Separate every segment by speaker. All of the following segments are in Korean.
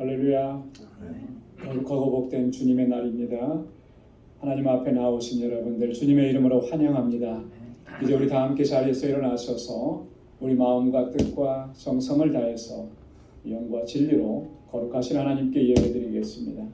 Speaker 1: 할렐루야. 거룩하고 복된 주님의 날입니다. 하나님 앞에 나오신 여러분들 주님의 이름으로 환영합니다. 이제 우리 다 함께 자리에서 일어나셔서 우리 마음과 뜻과 정성을 다해서 영과 진리로 거룩하신 하나님께 예배드리겠습니다.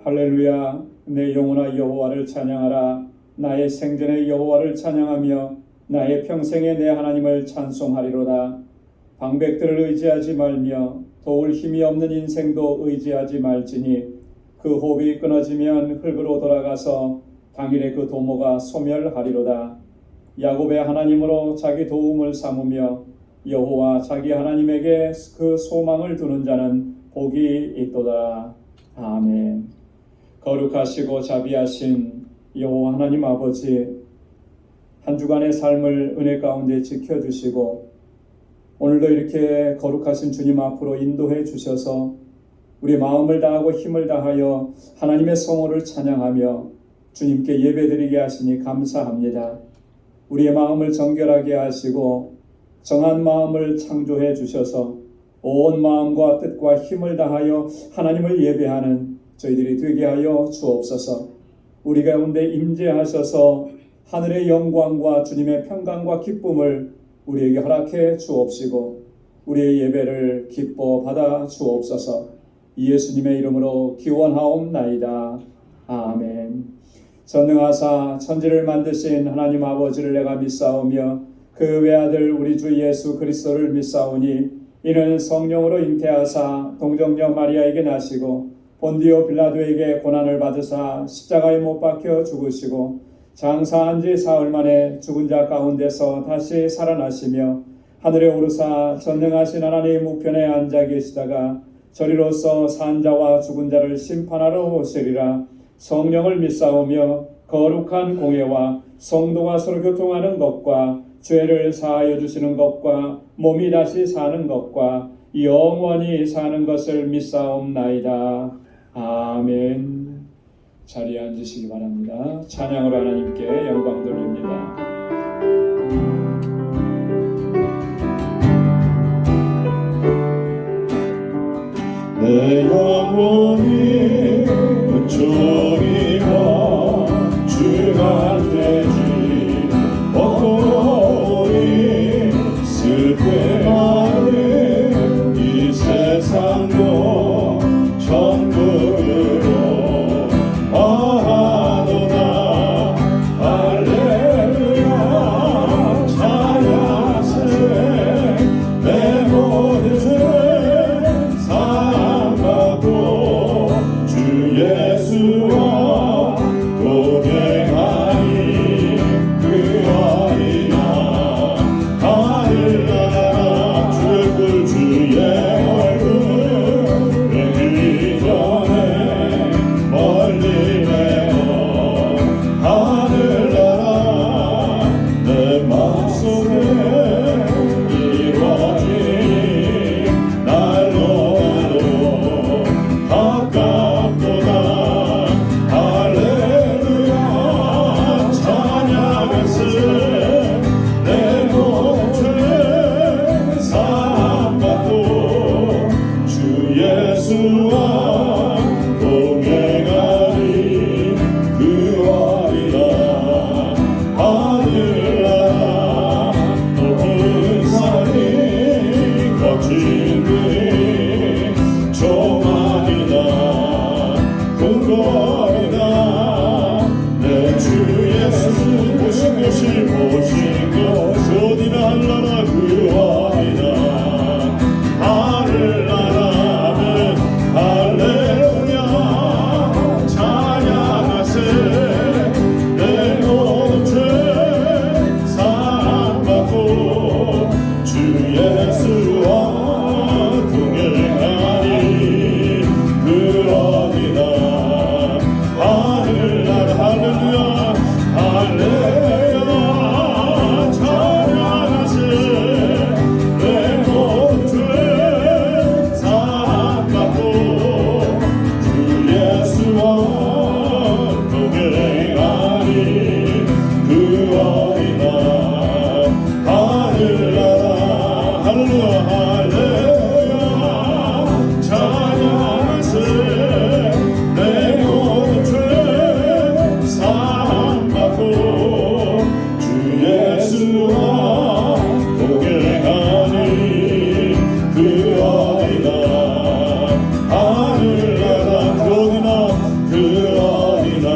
Speaker 1: 할렐루야. 내 영혼아 여호와를 찬양하라. 나의 생전에 여호와를 찬양하며 나의 평생에 내 하나님을 찬송하리로다. 방백들을 의지하지 말며 도울 힘이 없는 인생도 의지하지 말지니 그 호흡이 끊어지면 흙으로 돌아가서 당일에 그 도모가 소멸하리로다. 야곱의 하나님으로 자기 도움을 삼으며 여호와 자기 하나님에게 그 소망을 두는 자는 복이 있도다. 아멘. 거룩하시고 자비하신 여호와 하나님 아버지, 한 주간의 삶을 은혜 가운데 지켜주시고 오늘도 이렇게 거룩하신 주님 앞으로 인도해 주셔서 우리 마음을 다하고 힘을 다하여 하나님의 성호를 찬양하며 주님께 예배드리게 하시니 감사합니다. 우리의 마음을 정결하게 하시고 정한 마음을 창조해 주셔서 온 마음과 뜻과 힘을 다하여 하나님을 예배하는 저희들이 되게 하여 주옵소서. 우리 가운데 임재하셔서 하늘의 영광과 주님의 평강과 기쁨을 우리에게 허락해 주옵시고 우리의 예배를 기뻐 받아 주옵소서. 예수님의 이름으로 기원하옵나이다. 아멘. 전능하사 천지를 만드신 하나님 아버지를 내가 믿사오며 그 외아들 우리 주 예수 그리스도를 믿사오니 이는 성령으로 잉태하사 동정녀 마리아에게 나시고 본디오 빌라도에게 고난을 받으사 십자가에 못 박혀 죽으시고 장사한 지 사흘 만에 죽은 자 가운데서 다시 살아나시며 하늘에 오르사 전능하신 하나님 우편에 앉아 계시다가 저리로서 산 자와 죽은 자를 심판하러 오시리라. 성령을 믿사오며 거룩한 공예와 성도가 서로 교통하는 것과 죄를 사하여 주시는 것과 몸이 다시 사는 것과 영원히 사는 것을 믿사옵나이다. 아멘. 자리에 앉으시기 바랍니다. 찬양으로 하나님께 영광 돌립니다.
Speaker 2: 내 영혼이 은총이와 주가 되지 벗고리 슬픔 많은 이 세상도 천국으로 아도다. 할렐루야. 할렐루야 찬양하세 내 모든 죄 사함받고 주 예수와 동행하니 그 어린 날 하늘나라 할렐루야 할렐루야 찬양하세 내 모든 죄 사함받고 주 예수와 동행하니 그 어린 날 하늘나라 그 어린 날 그 어린 날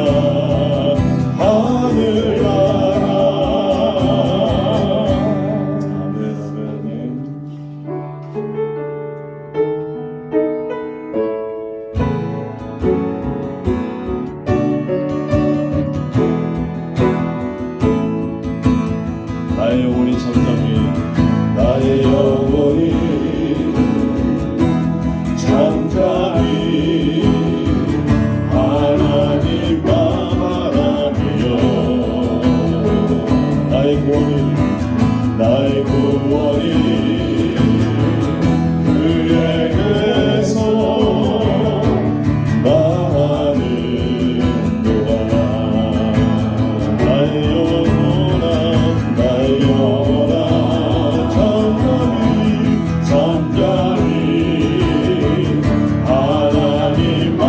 Speaker 2: 하늘나라 아멘 아멘 나의 영혼이 잠잠히 나의 영혼이 잠잠히 하나님과 바라며 나의 구원이 그에게서 나는도다 나의 영혼아 잠잠히 하나님만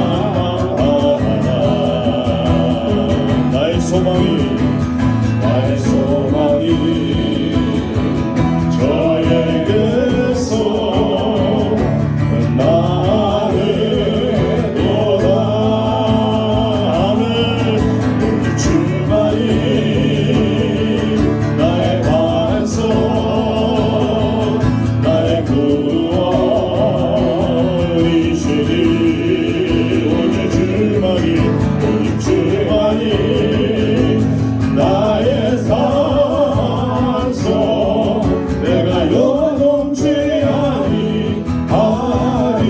Speaker 2: 바라라 나의 소망이 저에게서 나는도다 아멘 오직 주만이 나의 반석 나의 구원이시니 오직 주만이 나의 산성 내가 요동치 아니하리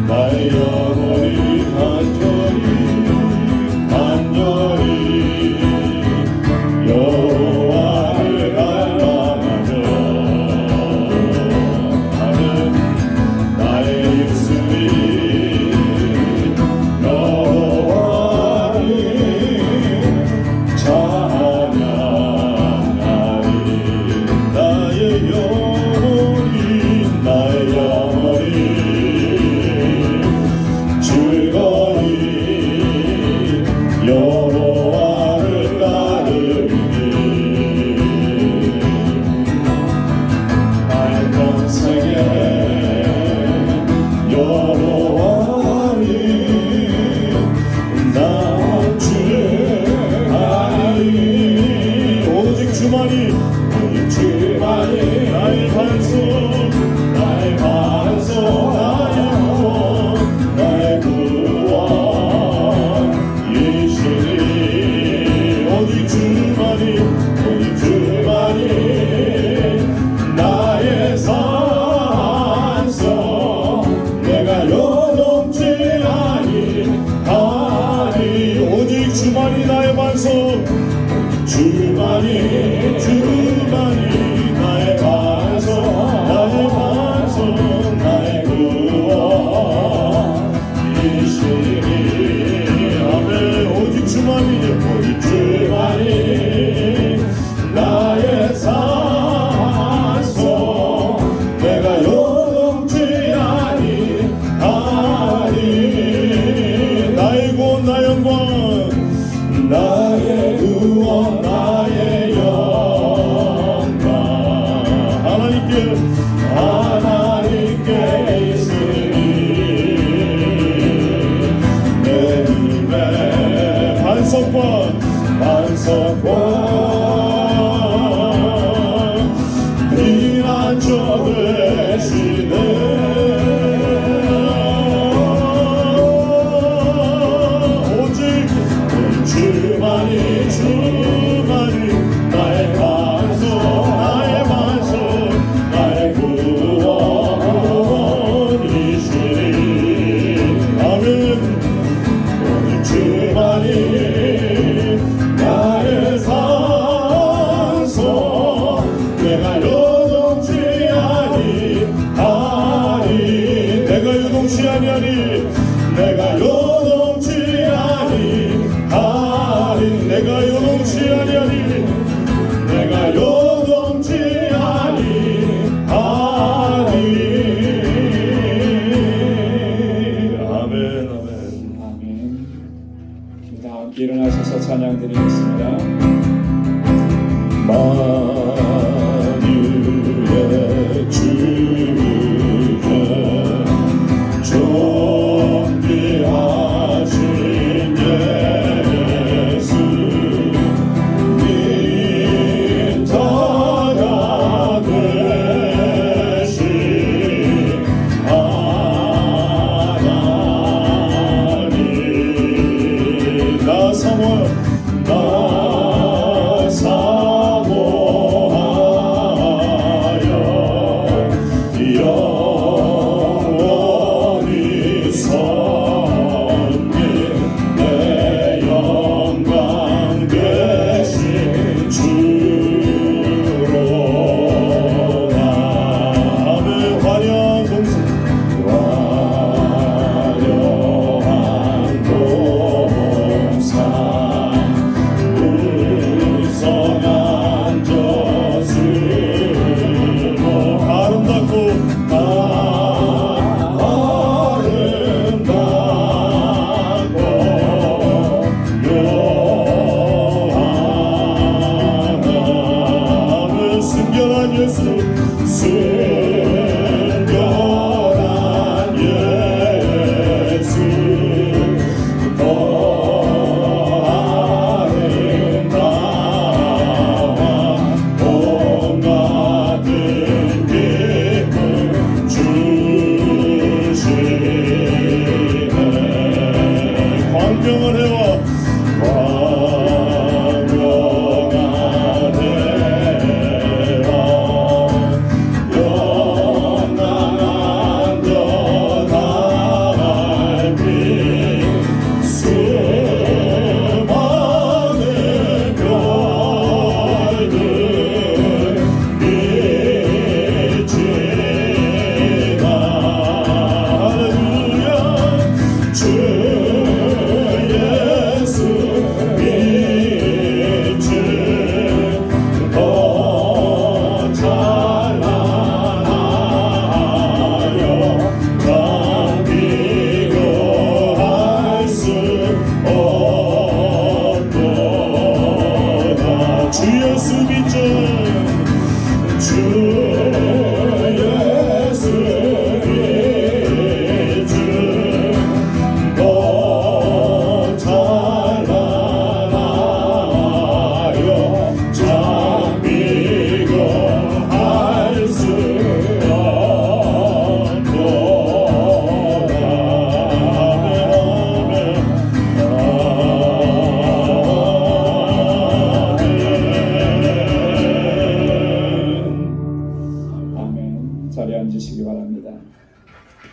Speaker 2: 나의 영혼이 간절히 여호와를 갈망하며 나는 나의 입술이 여호와를 찬양하리 나의 영혼이 즐거이 여호와를 따르리니 나의 평생에 여호와를 낮추하리 오직 주만이 나의 반석 나의 구원이시니 오직 주만이 나의 산성 내가 요동치 아니하리 오직 주만이 나의 반석 주만이 나의 반석 나의 구원이시니 아멘 오직 주만이 나의 산성 내가 요동치 아니하리 나의 구원 나의 영광 나의 구원 나의 영광 하나님께 있으니 내 힘의 반석과 피난처 되시네 오직 주만이 나의 반석 나의 구원이시니 아멘 오직 주만이
Speaker 1: 일어나셔서 찬양 드리겠습니다.
Speaker 2: 만유의 주에 존귀하신 예수 네 자가 되신 하나님 나 사모하여 영원히 섬긴 내 영광 되신 주로다. 아멘. 화려한 동산 무성한 젖으로 아름답고 묘하다. 순결한 예수 순결한 예수 더 아름다워 온 같은 기쁨 주시네. 광명을 해와 주 예수 믿죠. 주 예수 믿죠. 더 찬란하여 잠기고 할 수 없도다.
Speaker 1: 자리에 앉으시기 바랍니다.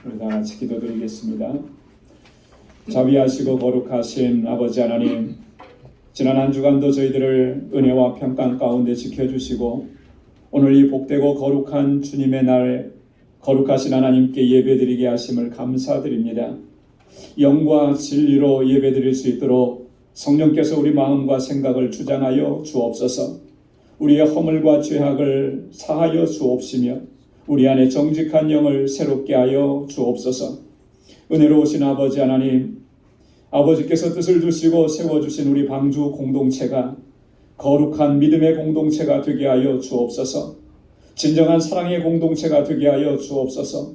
Speaker 1: 우리 다 같이 기도드리겠습니다. 자비하시고 거룩하신 아버지 하나님, 지난 한 주간도 저희들을 은혜와 평강 가운데 지켜주시고 오늘 이 복되고 거룩한 주님의 날 거룩하신 하나님께 예배드리게 하심을 감사드립니다. 영과 진리로 예배드릴 수 있도록 성령께서 우리 마음과 생각을 주장하여 주옵소서. 우리의 허물과 죄악을 사하여 주옵시며 우리 안에 정직한 영을 새롭게 하여 주옵소서. 은혜로우신 아버지 하나님, 아버지께서 뜻을 두시고 세워주신 우리 방주 공동체가 거룩한 믿음의 공동체가 되게 하여 주옵소서. 진정한 사랑의 공동체가 되게 하여 주옵소서.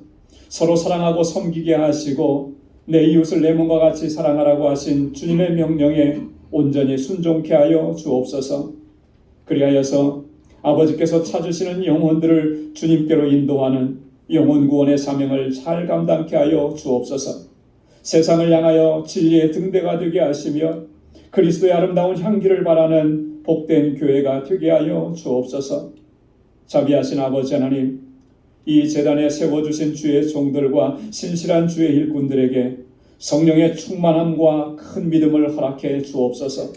Speaker 1: 서로 사랑하고 섬기게 하시고 내 이웃을 내 몸과 같이 사랑하라고 하신 주님의 명령에 온전히 순종케 하여 주옵소서. 그리하여서 아버지께서 찾으시는 영혼들을 주님께로 인도하는 영혼 구원의 사명을 잘 감당케 하여 주옵소서. 세상을 향하여 진리의 등대가 되게 하시며 그리스도의 아름다운 향기를 바라는 복된 교회가 되게 하여 주옵소서. 자비하신 아버지 하나님, 이 제단에 세워주신 주의 종들과 신실한 주의 일꾼들에게 성령의 충만함과 큰 믿음을 허락해 주옵소서.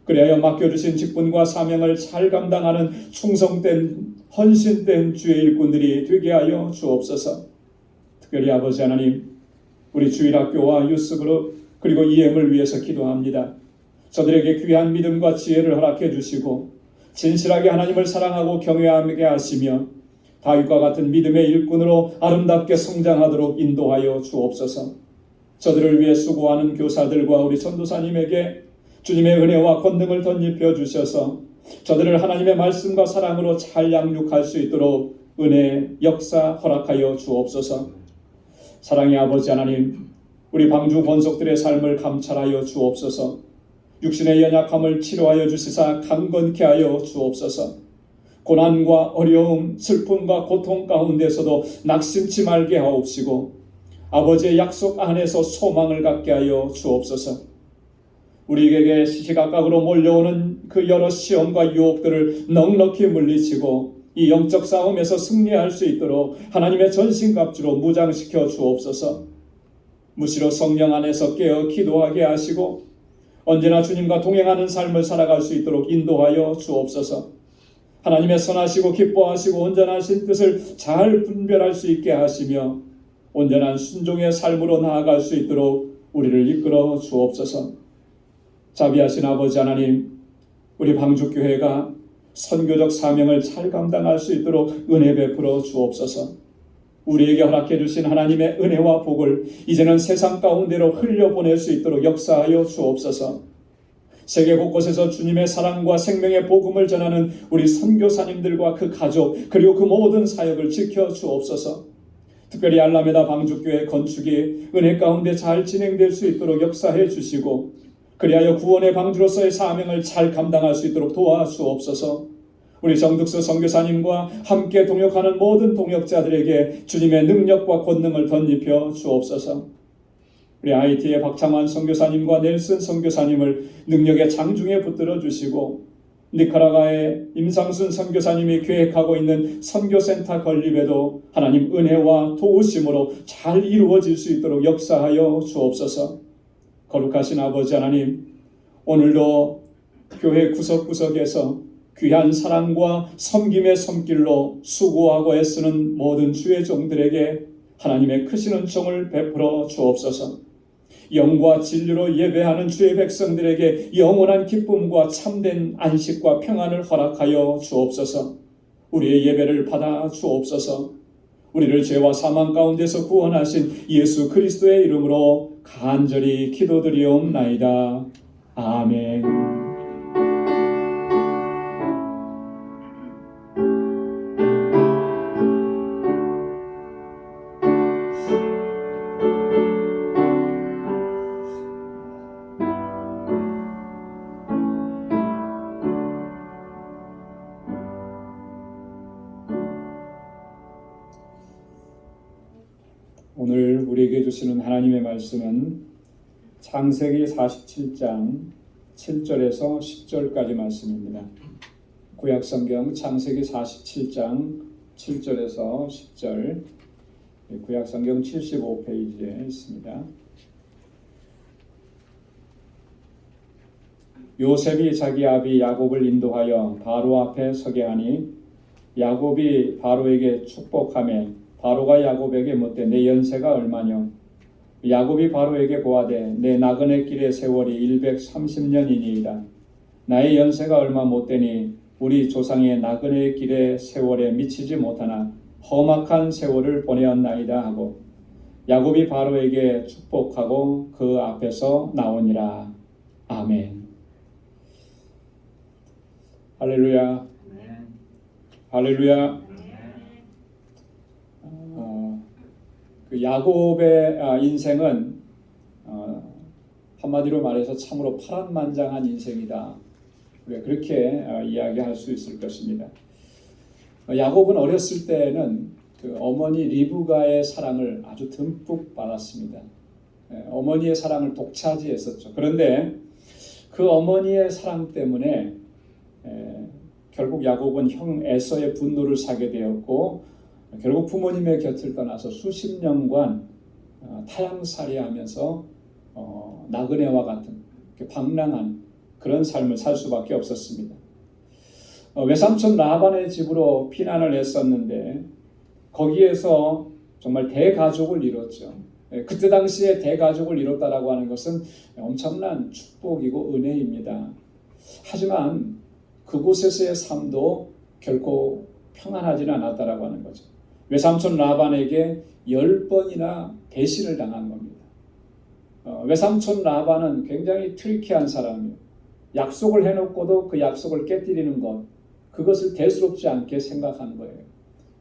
Speaker 1: 그리하여 맡겨주신 직분과 사명을 잘 감당하는 충성된 헌신된 주의 일꾼들이 되게 하여 주옵소서. 특별히 아버지 하나님, 우리 주일학교와 유스그룹 그리고 EM을 위해서 기도합니다. 저들에게 귀한 믿음과 지혜를 허락해 주시고 진실하게 하나님을 사랑하고 경외하게 하시며 다윗과 같은 믿음의 일꾼으로 아름답게 성장하도록 인도하여 주옵소서. 저들을 위해 수고하는 교사들과 우리 전도사님에게 주님의 은혜와 권능을 덧입혀 주셔서 저들을 하나님의 말씀과 사랑으로 잘 양육할 수 있도록 은혜 역사 허락하여 주옵소서. 사랑의 아버지 하나님, 우리 방주 권속들의 삶을 감찰하여 주옵소서. 육신의 연약함을 치료하여 주시사 강건케 하여 주옵소서. 고난과 어려움, 슬픔과 고통 가운데서도 낙심치 말게 하옵시고 아버지의 약속 안에서 소망을 갖게 하여 주옵소서. 우리에게 시시각각으로 몰려오는 그 여러 시험과 유혹들을 넉넉히 물리치고 이 영적 싸움에서 승리할 수 있도록 하나님의 전신갑주로 무장시켜 주옵소서. 무시로 성령 안에서 깨어 기도하게 하시고 언제나 주님과 동행하는 삶을 살아갈 수 있도록 인도하여 주옵소서. 하나님의 선하시고 기뻐하시고 온전하신 뜻을 잘 분별할 수 있게 하시며 온전한 순종의 삶으로 나아갈 수 있도록 우리를 이끌어 주옵소서. 자비하신 아버지 하나님, 우리 방주교회가 선교적 사명을 잘 감당할 수 있도록 은혜 베풀어 주옵소서. 우리에게 허락해 주신 하나님의 은혜와 복을 이제는 세상 가운데로 흘려보낼 수 있도록 역사하여 주옵소서. 세계 곳곳에서 주님의 사랑과 생명의 복음을 전하는 우리 선교사님들과 그 가족 그리고 그 모든 사역을 지켜 주옵소서. 특별히 알라메다 방주교회 건축이 은혜 가운데 잘 진행될 수 있도록 역사해 주시고 그리하여 구원의 방주로서의 사명을 잘 감당할 수 있도록 도와주옵소서. 우리 정득수 선교사님과 함께 동역하는 모든 동역자들에게 주님의 능력과 권능을 덧입혀 주옵소서. 우리 IT의 박창환 선교사님과 넬슨 선교사님을 능력의 장중에 붙들어 주시고 니카라과의 임상순 선교사님이 계획하고 있는 선교센터 건립에도 하나님 은혜와 도우심으로 잘 이루어질 수 있도록 역사하여 주옵소서. 거룩하신 아버지 하나님, 오늘도 교회 구석구석에서 귀한 사랑과 섬김의 손길로 수고하고 애쓰는 모든 주의 종들에게 하나님의 크신 은총을 베풀어 주옵소서. 영과 진리로 예배하는 주의 백성들에게 영원한 기쁨과 참된 안식과 평안을 허락하여 주옵소서. 우리의 예배를 받아 주옵소서. 우리를 죄와 사망 가운데서 구원하신 예수 그리스도의 이름으로 간절히 기도드리옵나이다. 아멘. 오늘 우리에게 주시는 하나님의 말씀은 창세기 47장 7절에서 10절까지 말씀입니다. 구약성경 창세기 47장 7절에서 10절, 구약성경 75페이지에 있습니다. 요셉이 자기 아비 야곱을 인도하여 바로 앞에 서게 하니 야곱이 바로에게 축복하며 바로가 야곱에게 묻되 내 연세가 얼마뇨? 야곱이 바로에게 고하되 내 나그네 길의 세월이 130년이니이다. 나의 연세가 얼마 못되니 우리 조상의 나그네 길의 세월에 미치지 못하나 험악한 세월을 보내었나이다 하고 야곱이 바로에게 축복하고 그 앞에서 나오니라. 아멘. 할렐루야. 할렐루야. 그 야곱의 인생은 한마디로 말해서 참으로 파란만장한 인생이다. 우리가 그렇게 이야기할 수 있을 것입니다. 야곱은 어렸을 때는 그 어머니 리브가의 사랑을 아주 듬뿍 받았습니다. 어머니의 사랑을 독차지했었죠. 그런데 그 어머니의 사랑 때문에 결국 야곱은 형 에서의 분노를 사게 되었고 결국 부모님의 곁을 떠나서 수십 년간 타향살이하면서 나그네와 같은 방랑한 그런 삶을 살 수밖에 없었습니다. 외삼촌 라반의 집으로 피난을 했었는데 거기에서 정말 대가족을 이뤘죠. 그때 당시에 대가족을 이뤘다라고 하는 것은 엄청난 축복이고 은혜입니다. 하지만 그곳에서의 삶도 결코 평안하지는 않았다라고 하는 거죠. 외삼촌 라반에게 10번이나 배신을 당한 겁니다. 외삼촌 라반은 굉장히 트리키한 사람이에요. 약속을 해놓고도 그 약속을 깨뜨리는 것, 그것을 대수롭지 않게 생각하는 거예요.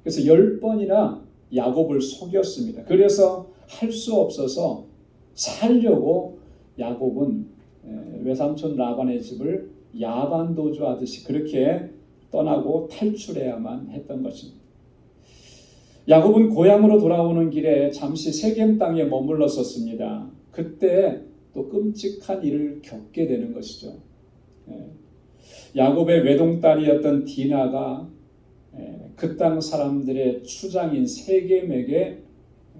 Speaker 1: 그래서 10번이나 야곱을 속였습니다. 그래서 할 수 없어서 살려고 야곱은 외삼촌 라반의 집을 야반도주하듯이 그렇게 떠나고 탈출해야만 했던 것입니다. 야곱은 고향으로 돌아오는 길에 잠시 세겜 땅에 머물렀었습니다. 그때 또 끔찍한 일을 겪게 되는 것이죠. 야곱의 외동딸이었던 디나가 그 땅 사람들의 추장인 세겜에게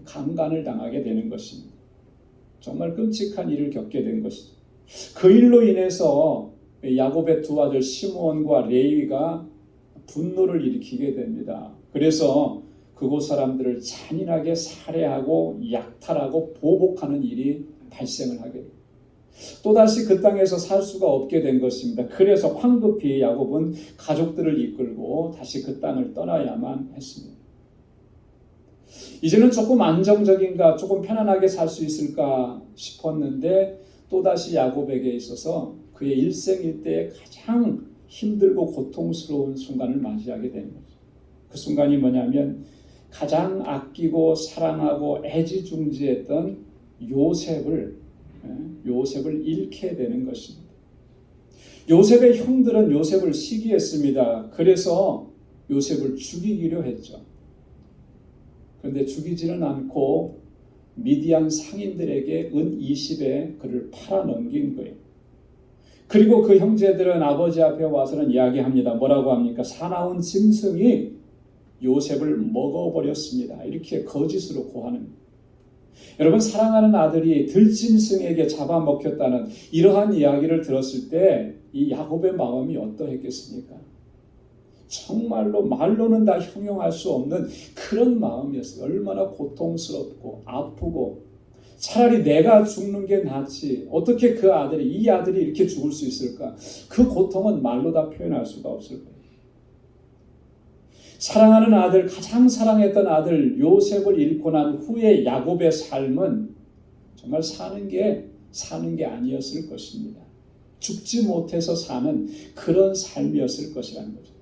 Speaker 1: 강간을 당하게 되는 것입니다. 정말 끔찍한 일을 겪게 된 것이죠. 그 일로 인해서 야곱의 두 아들 시므온과 레위가 분노를 일으키게 됩니다. 그래서 그곳 사람들을 잔인하게 살해하고 약탈하고 보복하는 일이 발생을 하게 됩니다. 또다시 그 땅에서 살 수가 없게 된 것입니다. 그래서 황급히 야곱은 가족들을 이끌고 다시 그 땅을 떠나야만 했습니다. 이제는 조금 안정적인가, 조금 편안하게 살 수 있을까 싶었는데 또다시 야곱에게 있어서 그의 일생일대에 가장 힘들고 고통스러운 순간을 맞이하게 되는 거죠. 그 순간이 뭐냐면 가장 아끼고 사랑하고 애지중지했던 요셉을 잃게 되는 것입니다. 요셉의 형들은 요셉을 시기했습니다. 그래서 요셉을 죽이기로 했죠. 그런데 죽이지는 않고 미디안 상인들에게 은 20에 그를 팔아넘긴 거예요. 그리고 그 형제들은 아버지 앞에 와서는 이야기합니다. 뭐라고 합니까? 사나운 짐승이 요셉을 먹어버렸습니다. 이렇게 거짓으로 고하는 거예요. 여러분, 사랑하는 아들이 들짐승에게 잡아먹혔다는 이러한 이야기를 들었을 때 이 야곱의 마음이 어떠했겠습니까? 정말로 말로는 다 형용할 수 없는 그런 마음이었어요. 얼마나 고통스럽고 아프고 차라리 내가 죽는 게 낫지. 어떻게 그 아들이, 이 아들이 이렇게 죽을 수 있을까? 그 고통은 말로 다 표현할 수가 없을 거예요. 사랑하는 아들, 가장 사랑했던 아들 요셉을 잃고 난 후에 야곱의 삶은 정말 사는 게 아니었을 것입니다. 죽지 못해서 사는 그런 삶이었을 것이라는 거죠.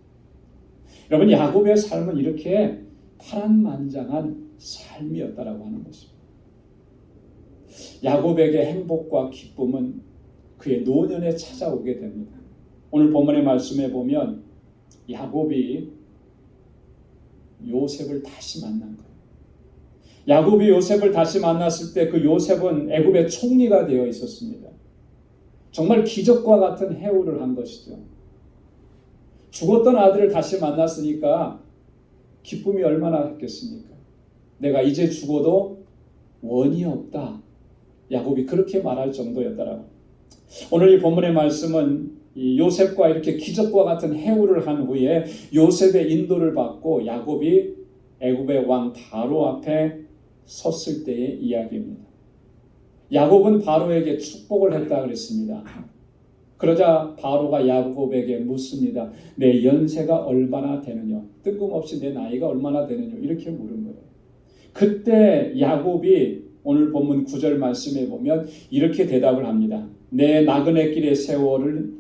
Speaker 1: 여러분, 야곱의 삶은 이렇게 파란만장한 삶이었다라고 하는 것입니다. 야곱에게 행복과 기쁨은 그의 노년에 찾아오게 됩니다. 오늘 본문의 말씀에 보면 야곱이 요셉을 다시 만난 거예요. 야곱이 요셉을 다시 만났을 때 그 요셉은 애굽의 총리가 되어 있었습니다. 정말 기적과 같은 해오를 한 것이죠. 죽었던 아들을 다시 만났으니까 기쁨이 얼마나 했겠습니까? 내가 이제 죽어도 원이 없다. 야곱이 그렇게 말할 정도였다라고. 오늘 이 본문의 말씀은 이 요셉과 이렇게 기적과 같은 해오를 한 후에 요셉의 인도를 받고 야곱이 애굽의 왕 바로 앞에 섰을 때의 이야기입니다. 야곱은 바로에게 축복을 했다 그랬습니다. 그러자 바로가 야곱에게 묻습니다. 내 연세가 얼마나 되느냐? 뜬금없이 내 나이가 얼마나 되느냐? 이렇게 물은 거예요. 그때 야곱이 오늘 본문 9절 말씀에 보면 이렇게 대답을 합니다. 내 나그네 길의 세월이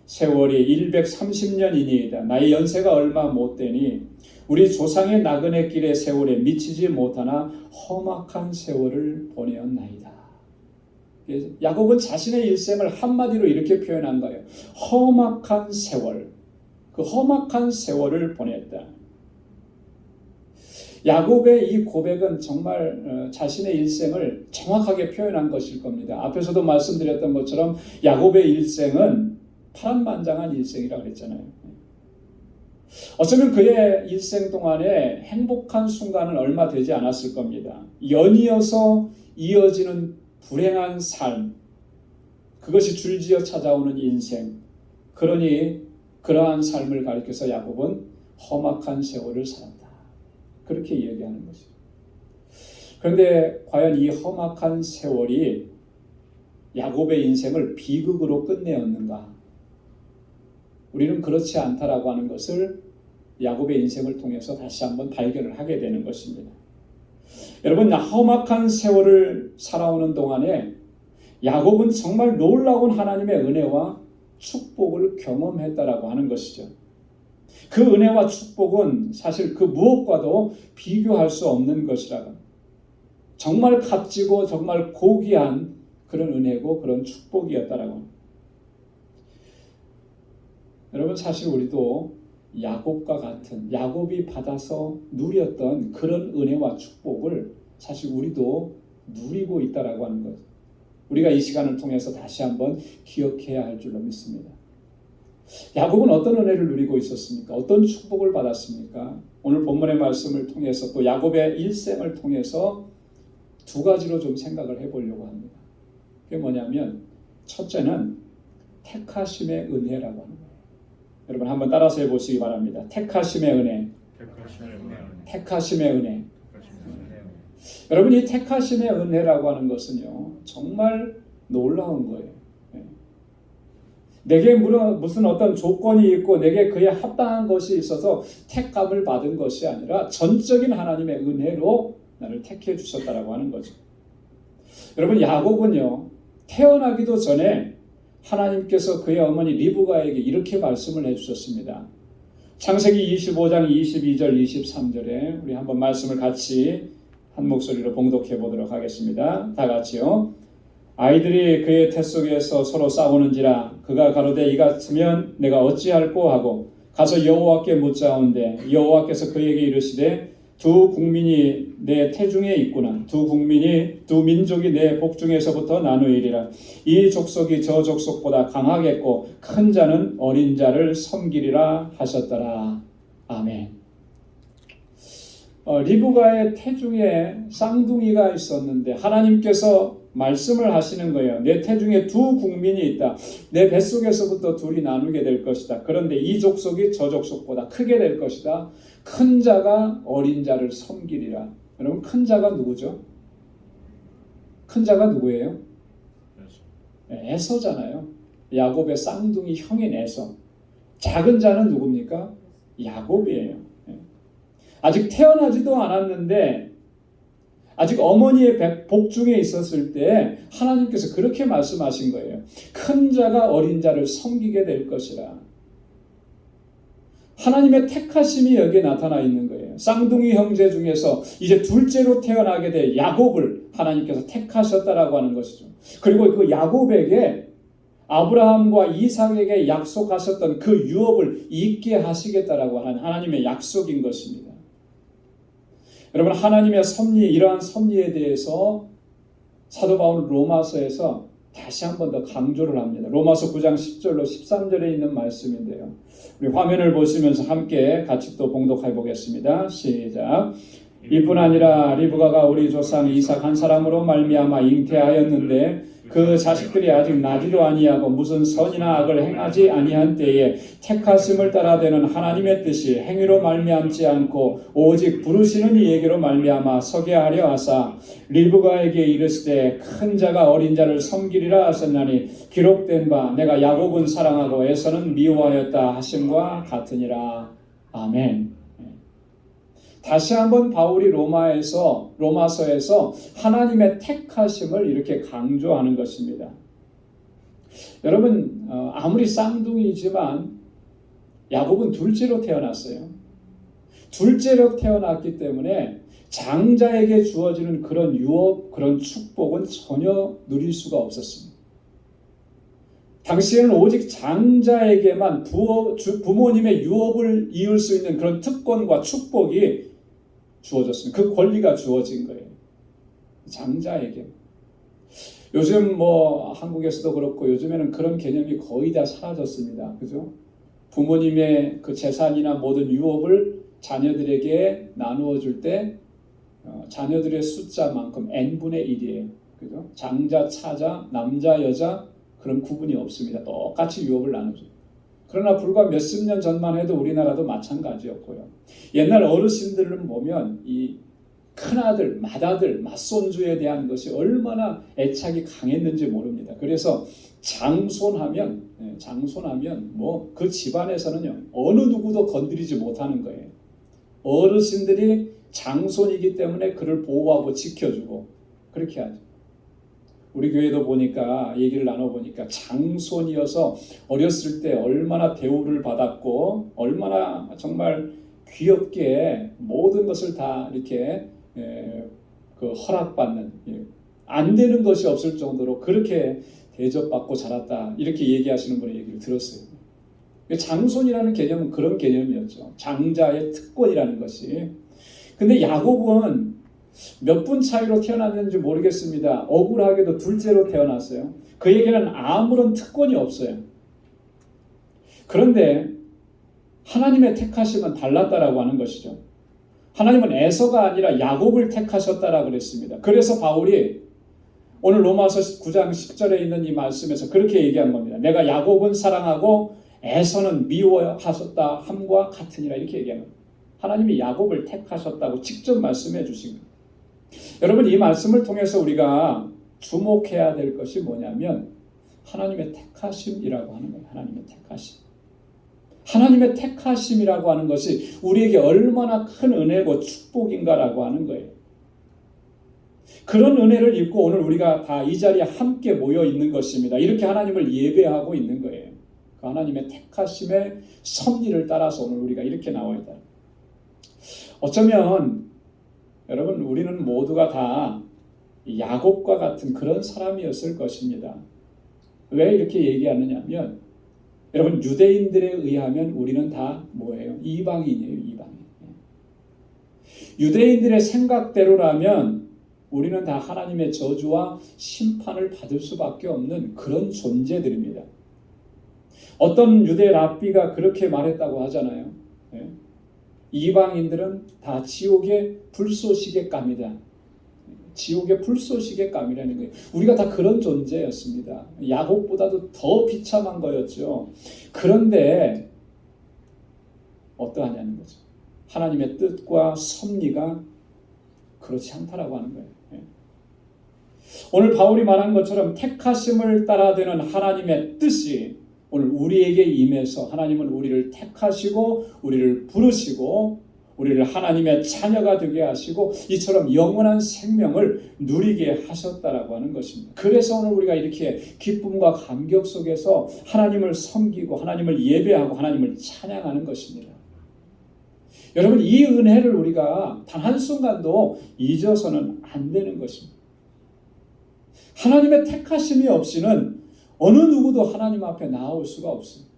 Speaker 1: 130년이니이다. 나의 연세가 얼마 못 되니 우리 조상의 나그네 길의 세월에 미치지 못하나 험악한 세월을 보내었나이다. 야곱은 자신의 일생을 한마디로 이렇게 표현한 거예요. 험악한 세월. 그 험악한 세월을 보냈다. 야곱의 이 고백은 정말 자신의 일생을 정확하게 표현한 것일 겁니다. 앞에서도 말씀드렸던 것처럼 야곱의 일생은 파란만장한 일생이라고 했잖아요. 어쩌면 그의 일생 동안에 행복한 순간은 얼마 되지 않았을 겁니다. 연이어서 이어지는 불행한 삶, 그것이 줄지어 찾아오는 인생. 그러니 그러한 삶을 가리켜서 야곱은 험악한 세월을 살았다. 그렇게 이야기하는 것이죠. 그런데 과연 이 험악한 세월이 야곱의 인생을 비극으로 끝내었는가? 우리는 그렇지 않다라고 하는 것을 야곱의 인생을 통해서 다시 한번 발견을 하게 되는 것입니다. 여러분, 험악한 세월을 살아오는 동안에 야곱은 정말 놀라운 하나님의 은혜와 축복을 경험했다라고 하는 것이죠. 그 은혜와 축복은 사실 그 무엇과도 비교할 수 없는 것이라고. 정말 값지고 정말 고귀한 그런 은혜고 그런 축복이었다라고 합니다. 여러분, 사실 우리도 야곱과 같은, 야곱이 받아서 누렸던 그런 은혜와 축복을 사실 우리도 누리고 있다라고 하는 거죠. 우리가 이 시간을 통해서 다시 한번 기억해야 할 줄로 믿습니다. 야곱은 어떤 은혜를 누리고 있었습니까? 어떤 축복을 받았습니까? 오늘 본문의 말씀을 통해서 또 야곱의 일생을 통해서 두 가지로 좀 생각을 해보려고 합니다. 그게 뭐냐면 첫째는 택하심의 은혜라고 하는 거예요. 여러분 한번 따라서 해보시기 바랍니다. 택하심의 은혜. 택하심의 은혜. 여러분, 이 택하심의 은혜라고 하는 것은요, 정말 놀라운 거예요. 내게 무슨 어떤 조건이 있고 내게 그에 합당한 것이 있어서 택감을 받은 것이 아니라 전적인 하나님의 은혜로 나를 택해 주셨다라고 하는 거죠. 여러분, 야곱은요, 태어나기도 전에 하나님께서 그의 어머니 리브가에게 이렇게 말씀을 해주셨습니다. 창세기 25장 22절 23절에 우리 한번 말씀을 같이 한 목소리로 봉독해 보도록 하겠습니다. 다 같이요. 아이들이 그의 태 속에서 서로 싸우는지라 그가 가로되 이같으면 내가 어찌할꼬 하고 가서 여호와께 묻자온대 여호와께서 그에게 이르시되 두 국민이 내 태중에 있구나. 두 민족이 내 복중에서부터 나누이리라. 이 족속이 저 족속보다 강하겠고 큰 자는 어린 자를 섬기리라 하셨더라. 아멘. 리브가의 태중에 쌍둥이가 있었는데 하나님께서 말씀을 하시는 거예요. 내 태중에 두 국민이 있다. 내 뱃속에서부터 둘이 나누게 될 것이다. 그런데 이 족속이 저 족속보다 크게 될 것이다. 큰 자가 어린 자를 섬기리라. 여러분, 큰 자가 누구죠? 큰 자가 누구예요? 에서잖아요. 야곱의 쌍둥이 형인 에서. 작은 자는 누굽니까? 야곱이에요. 아직 태어나지도 않았는데 아직 어머니의 복중에 있었을 때 하나님께서 그렇게 말씀하신 거예요. 큰 자가 어린 자를 섬기게 될 것이라. 하나님의 택하심이 여기에 나타나 있는 거예요. 쌍둥이 형제 중에서 이제 둘째로 태어나게 될 야곱을 하나님께서 택하셨다라고 하는 것이죠. 그리고 그 야곱에게 아브라함과 이삭에게 약속하셨던 그 유업을 잊게 하시겠다라고 하는 하나님의 약속인 것입니다. 여러분, 하나님의 섭리, 이러한 섭리에 대해서 사도 바울은 로마서에서 다시 한 번 더 강조를 합니다. 로마서 9장 10절로 13절에 있는 말씀인데요. 우리 화면을 보시면서 함께 같이 또 봉독해 보겠습니다. 시작. 이뿐 아니라 리브가가 우리 조상 이삭 한 사람으로 말미암아 잉태하였는데 그 자식들이 아직 나지도 아니하고 무슨 선이나 악을 행하지 아니한 때에 택하심을 따라 되는 하나님의 뜻이 행위로 말미암지 않고 오직 부르시는 이에게로 말미암아 서게 하려 하사 리브가에게 이르시되 큰 자가 어린 자를 섬기리라 하셨나니 기록된 바 내가 야곱은 사랑하고 에서는 미워하였다 하심과 같으니라. 아멘. 다시 한번 바울이 로마서에서 하나님의 택하심을 이렇게 강조하는 것입니다. 여러분, 아무리 쌍둥이지만 야곱은 둘째로 태어났어요. 둘째로 태어났기 때문에 장자에게 주어지는 그런 유업, 그런 축복은 전혀 누릴 수가 없었습니다. 당시에는 오직 장자에게만 부모님의 유업을 이을 수 있는 그런 특권과 축복이 주어졌습니다. 그 권리가 주어진 거예요. 장자에게. 요즘 한국에서도 그렇고 요즘에는 그런 개념이 거의 다 사라졌습니다. 그죠? 부모님의 그 재산이나 모든 유업을 자녀들에게 나누어 줄 때 자녀들의 숫자만큼 n분의 1이에요. 그죠? 장자, 차자, 남자, 여자 그런 구분이 없습니다. 똑같이 유업을 나누죠. 그러나 불과 몇십 년 전만 해도 우리나라도 마찬가지였고요. 옛날 어르신들을 보면 이 큰아들, 맏아들, 맏손주에 대한 것이 얼마나 애착이 강했는지 모릅니다. 그래서 장손하면 그 집안에서는요 어느 누구도 건드리지 못하는 거예요. 어르신들이 장손이기 때문에 그를 보호하고 지켜주고 그렇게 하죠. 우리 교회도 보니까 얘기를 나눠보니까 장손이어서 어렸을 때 얼마나 대우를 받았고 얼마나 정말 귀엽게 모든 것을 다 이렇게 그 허락받는, 안 되는 것이 없을 정도로 그렇게 대접받고 자랐다, 이렇게 얘기하시는 분의 얘기를 들었어요. 장손이라는 개념은 그런 개념이었죠. 장자의 특권이라는 것이. 근데 야곱은 몇 분 차이로 태어났는지 모르겠습니다. 억울하게도 둘째로 태어났어요. 그에게는 아무런 특권이 없어요. 그런데 하나님의 택하심은 달랐다라고 하는 것이죠. 하나님은 에서가 아니라 야곱을 택하셨다라고 그랬습니다. 그래서 바울이 오늘 로마서 9장 10절에 있는 이 말씀에서 그렇게 얘기한 겁니다. 내가 야곱은 사랑하고 에서는 미워하셨다 함과 같으니라, 이렇게 얘기하는 겁니다. 하나님이 야곱을 택하셨다고 직접 말씀해 주신 겁니다. 여러분, 이 말씀을 통해서 우리가 주목해야 될 것이 뭐냐면 하나님의 택하심이라고 하는 거예요. 하나님의 택하심. 하나님의 택하심이라고 하는 것이 우리에게 얼마나 큰 은혜고 축복인가라고 하는 거예요. 그런 은혜를 입고 오늘 우리가 다 이 자리에 함께 모여 있는 것입니다. 이렇게 하나님을 예배하고 있는 거예요. 그 하나님의 택하심의 섭리를 따라서 오늘 우리가 이렇게 나와 있다. 어쩌면 여러분, 우리는 모두가 다 야곱과 같은 그런 사람이었을 것입니다. 왜 이렇게 얘기하느냐면 여러분, 유대인들에 의하면 우리는 다 뭐예요? 이방인이에요. 이방인. 유대인들의 생각대로라면 우리는 다 하나님의 저주와 심판을 받을 수밖에 없는 그런 존재들입니다. 어떤 유대 랍비가 그렇게 말했다고 하잖아요. 이방인들은 다 지옥의 불쏘시개 감이다. 지옥의 불쏘시개 감이라는 거예요. 우리가 다 그런 존재였습니다. 야곱보다도 더 비참한 거였죠. 그런데 어떠하냐는 거죠. 하나님의 뜻과 섭리가 그렇지 않다라고 하는 거예요. 오늘 바울이 말한 것처럼 택하심을 따라되는 하나님의 뜻이 오늘 우리에게 임해서 하나님은 우리를 택하시고 우리를 부르시고 우리를 하나님의 자녀가 되게 하시고 이처럼 영원한 생명을 누리게 하셨다라고 하는 것입니다. 그래서 오늘 우리가 이렇게 기쁨과 감격 속에서 하나님을 섬기고 하나님을 예배하고 하나님을 찬양하는 것입니다. 여러분, 이 은혜를 우리가 단 한순간도 잊어서는 안 되는 것입니다. 하나님의 택하심이 없이는 어느 누구도 하나님 앞에 나올 수가 없습니다.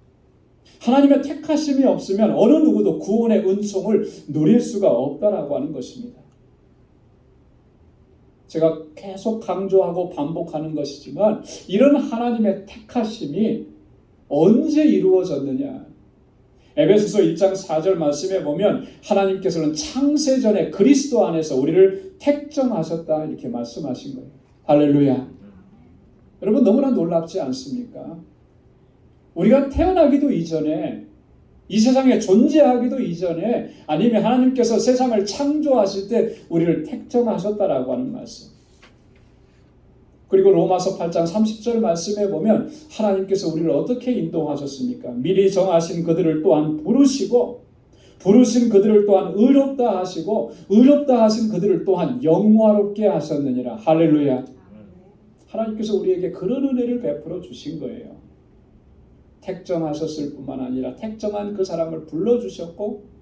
Speaker 1: 하나님의 택하심이 없으면 어느 누구도 구원의 은총을 누릴 수가 없다라고 하는 것입니다. 제가 계속 강조하고 반복하는 것이지만 이런 하나님의 택하심이 언제 이루어졌느냐? 에베소서 1장 4절 말씀에 보면 하나님께서는 창세전에 그리스도 안에서 우리를 택정하셨다, 이렇게 말씀하신 거예요. 할렐루야. 여러분, 너무나 놀랍지 않습니까? 우리가 태어나기도 이전에, 이 세상에 존재하기도 이전에, 아니면 하나님께서 세상을 창조하실 때 우리를 택정하셨다라고 하는 말씀. 그리고 로마서 8장 30절 말씀에 보면 하나님께서 우리를 어떻게 인도하셨습니까? 미리 정하신 그들을 또한 부르시고 부르신 그들을 또한 의롭다 하시고 의롭다 하신 그들을 또한 영화롭게 하셨느니라. 할렐루야. 하나님께서 우리에게 그런 은혜를 베풀어 주신 거예요. 택정하셨을 뿐만 아니라 택정한 그 사람을 불러주셨고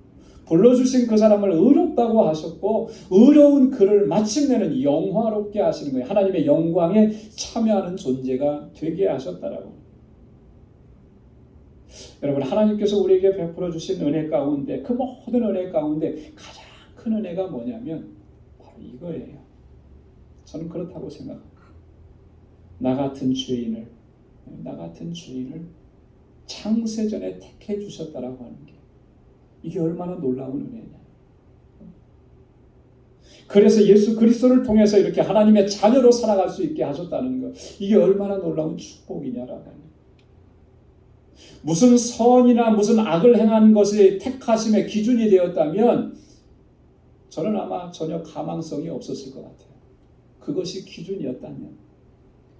Speaker 1: 불러주신 그 사람을 의롭다고 하셨고 의로운 그를 마침내는 영화롭게 하시는 거예요. 하나님의 영광에 참여하는 존재가 되게 하셨다라고. 여러분, 하나님께서 우리에게 베풀어 주신 은혜 가운데, 그 모든 은혜 가운데 가장 큰 은혜가 뭐냐면 바로 이거예요. 저는 그렇다고 생각합니다. 나 같은 주인을 창세전에 택해 주셨다라고 하는 게, 이게 얼마나 놀라운 은혜냐. 그래서 예수 그리스도를 통해서 이렇게 하나님의 자녀로 살아갈 수 있게 하셨다는 것, 이게 얼마나 놀라운 축복이냐라고 하는 거예요. 무슨 선이나 무슨 악을 행한 것이 택하심의 기준이 되었다면 저는 아마 전혀 가망성이 없었을 것 같아요. 그것이 기준이었다면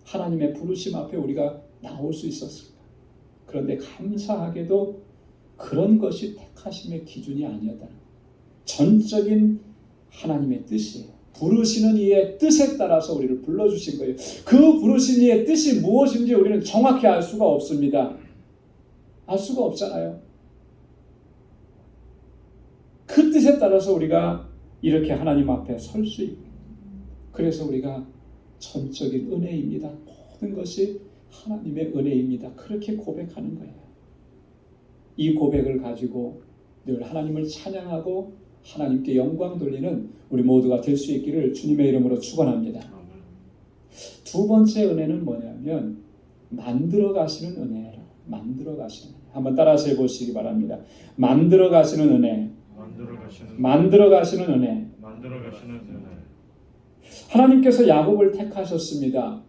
Speaker 1: 하나님의 부르심 앞에 우리가 나올 수 있었을까? 그런데 감사하게도 그런 것이 택하심의 기준이 아니었다는 거예요. 전적인 하나님의 뜻이에요. 부르시는 이의 뜻에 따라서 우리를 불러주신 거예요. 그 부르신 이의 뜻이 무엇인지 우리는 정확히 알 수가 없습니다. 알 수가 없잖아요. 그 뜻에 따라서 우리가 이렇게 하나님 앞에 설 수 있고, 그래서 우리가 전적인 은혜입니다. 모든 것이 하나님의 은혜입니다. 그렇게 고백하는 거예요. 이 고백을 가지고 늘 하나님을 찬양하고 하나님께 영광 돌리는 우리 모두가 될 수 있기를 주님의 이름으로 축원합니다. 두 번째 은혜는 뭐냐면 만들어 가시는 은혜라. 만들어 가시는 은혜. 한번 따라서 해보시기 바랍니다. 만들어 가시는 은혜. 만들어 가시는 은혜. 하나님께서 야곱을 택하셨습니다.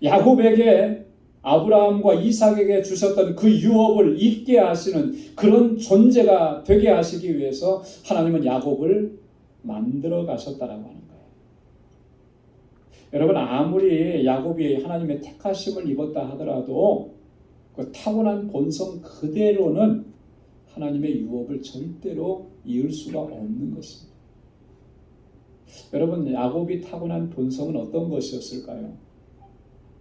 Speaker 1: 야곱에게 아브라함과 이삭에게 주셨던 그 유업을 잊게 하시는 그런 존재가 되게 하시기 위해서 하나님은 야곱을 만들어 가셨다라고 하는 거예요. 여러분, 아무리 야곱이 하나님의 택하심을 입었다 하더라도 그 타고난 본성 그대로는 하나님의 유업을 절대로 이을 수가 없는 것입니다. 여러분, 야곱이 타고난 본성은 어떤 것이었을까요?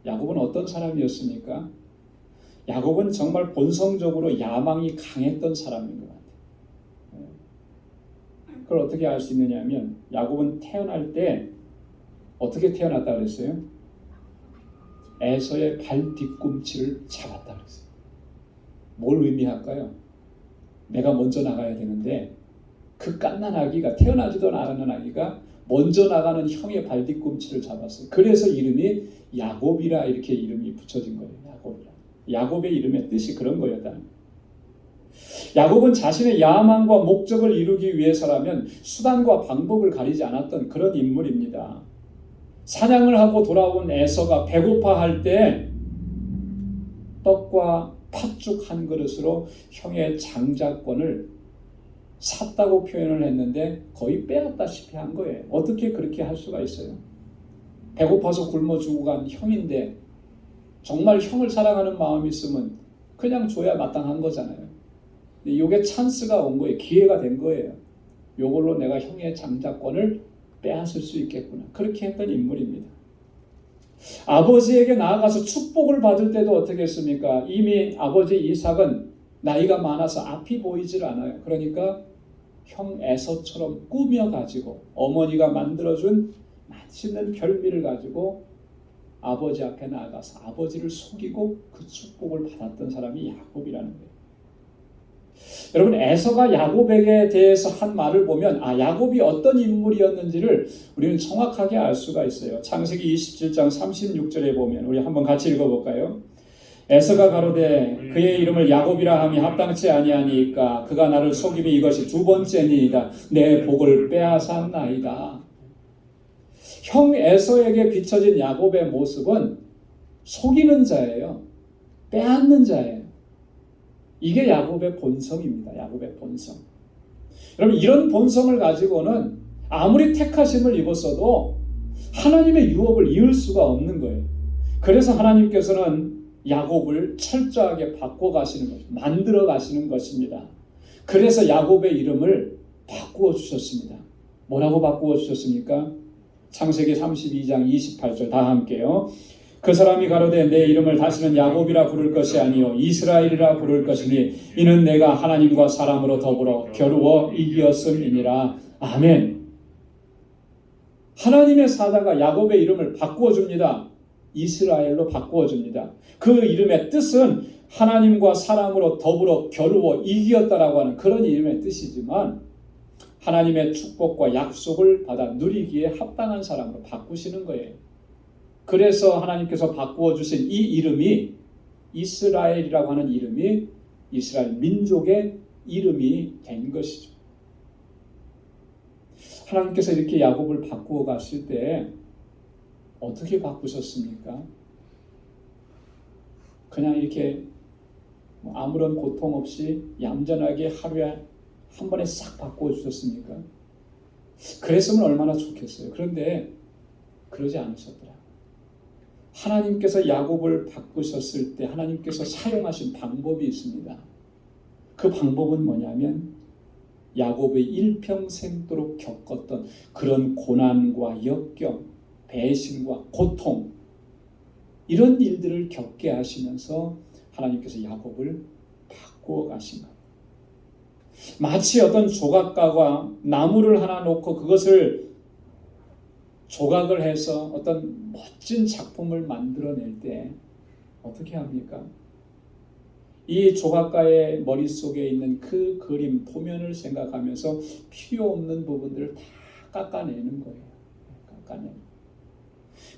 Speaker 1: 야곱은 어떤 사람이었습니까? 야곱은 정말 본성적으로 야망이 강했던 사람인 것 같아요. 그걸 어떻게 알 수 있느냐 하면 야곱은 태어날 때 어떻게 태어났다 그랬어요? 에서의 발 뒤꿈치를 잡았다 그랬어요. 뭘 의미할까요? 내가 먼저 나가야 되는데 그 갓난 아기가, 태어나지도 않은 아기가 먼저 나가는 형의 발 뒤꿈치를 잡았어요. 그래서 이름이 야곱이라 이렇게 이름이 붙여진 거예요. 야곱이라. 야곱의 이름의 뜻이 그런 거였다는 거예요. 야곱은 자신의 야망과 목적을 이루기 위해서라면 수단과 방법을 가리지 않았던 그런 인물입니다. 사냥을 하고 돌아온 에서가 배고파할 때 떡과 팥죽 한 그릇으로 형의 장자권을 샀다고 표현을 했는데 거의 빼앗다시피 한 거예요. 어떻게 그렇게 할 수가 있어요? 배고파서 굶어 죽고 간 형인데 정말 형을 사랑하는 마음이 있으면 그냥 줘야 마땅한 거잖아요. 근데 이게 찬스가 온 거예요. 기회가 된 거예요. 이걸로 내가 형의 장자권을 빼앗을 수 있겠구나. 그렇게 했던 인물입니다. 아버지에게 나아가서 축복을 받을 때도 어떻게 했습니까? 이미 아버지 이삭은 나이가 많아서 앞이 보이질 않아요. 그러니까 형 에서처럼 꾸며가지고 어머니가 만들어준 맛있는 별미를 가지고 아버지 앞에 나아가서 아버지를 속이고 그 축복을 받았던 사람이 야곱이라는 거예요. 여러분, 에서가 야곱에게 대해서 한 말을 보면 야곱이 어떤 인물이었는지를 우리는 정확하게 알 수가 있어요. 창세기 27장 36절에 보면 우리 한번 같이 읽어볼까요? 에서가 가로되 그의 이름을 야곱이라 함이 합당치 아니하니까 그가 나를 속임이 이것이 두 번째니이다. 내 복을 빼앗았나이다. 형 에서에게 비춰진 야곱의 모습은 속이는 자예요. 빼앗는 자예요. 이게 야곱의 본성입니다. 야곱의 본성. 여러분, 이런 본성을 가지고는 아무리 택하심을 입었어도 하나님의 유업을 이을 수가 없는 거예요. 그래서 하나님께서는 야곱을 철저하게 바꿔 가시는 거죠. 만들어 가시는 것입니다. 그래서 야곱의 이름을 바꾸어 주셨습니다. 뭐라고 바꾸어 주셨습니까? 창세기 32장 28절 다 함께요. 그 사람이 가로되 내 이름을 다시는 야곱이라 부를 것이 아니요 이스라엘이라 부를 것이니 이는 내가 하나님과 사람으로 더불어 겨루어 이기었음이니라. 아멘. 하나님의 사자가 야곱의 이름을 바꾸어 줍니다. 이스라엘로 바꾸어 줍니다. 그 이름의 뜻은 하나님과 사람으로 더불어 겨루어 이기었다라고 하는 그런 이름의 뜻이지만 하나님의 축복과 약속을 받아 누리기에 합당한 사람으로 바꾸시는 거예요. 그래서 하나님께서 바꾸어 주신 이 이름이 이스라엘이라고 하는 이름이 이스라엘 민족의 이름이 된 것이죠. 하나님께서 이렇게 야곱을 바꾸어 가실 때 어떻게 바꾸셨습니까? 그냥 이렇게 아무런 고통 없이 얌전하게 하루에 한 번에 싹 바꾸어 주셨습니까? 그랬으면 얼마나 좋겠어요. 그런데 그러지 않으셨더라. 하나님께서 야곱을 바꾸셨을 때 하나님께서 사용하신 방법이 있습니다. 그 방법은 뭐냐면 야곱의 일평생도록 겪었던 그런 고난과 역경, 배신과 고통, 이런 일들을 겪게 하시면서 하나님께서 야곱을 바꾸어 가신 거예요. 마치 어떤 조각가가 나무를 하나 놓고 그것을 조각을 해서 어떤 멋진 작품을 만들어낼 때 어떻게 합니까? 이 조각가의 머릿속에 있는 그 그림, 도면을 생각하면서 필요 없는 부분들을 다 깎아내는 거예요. 깎아내는.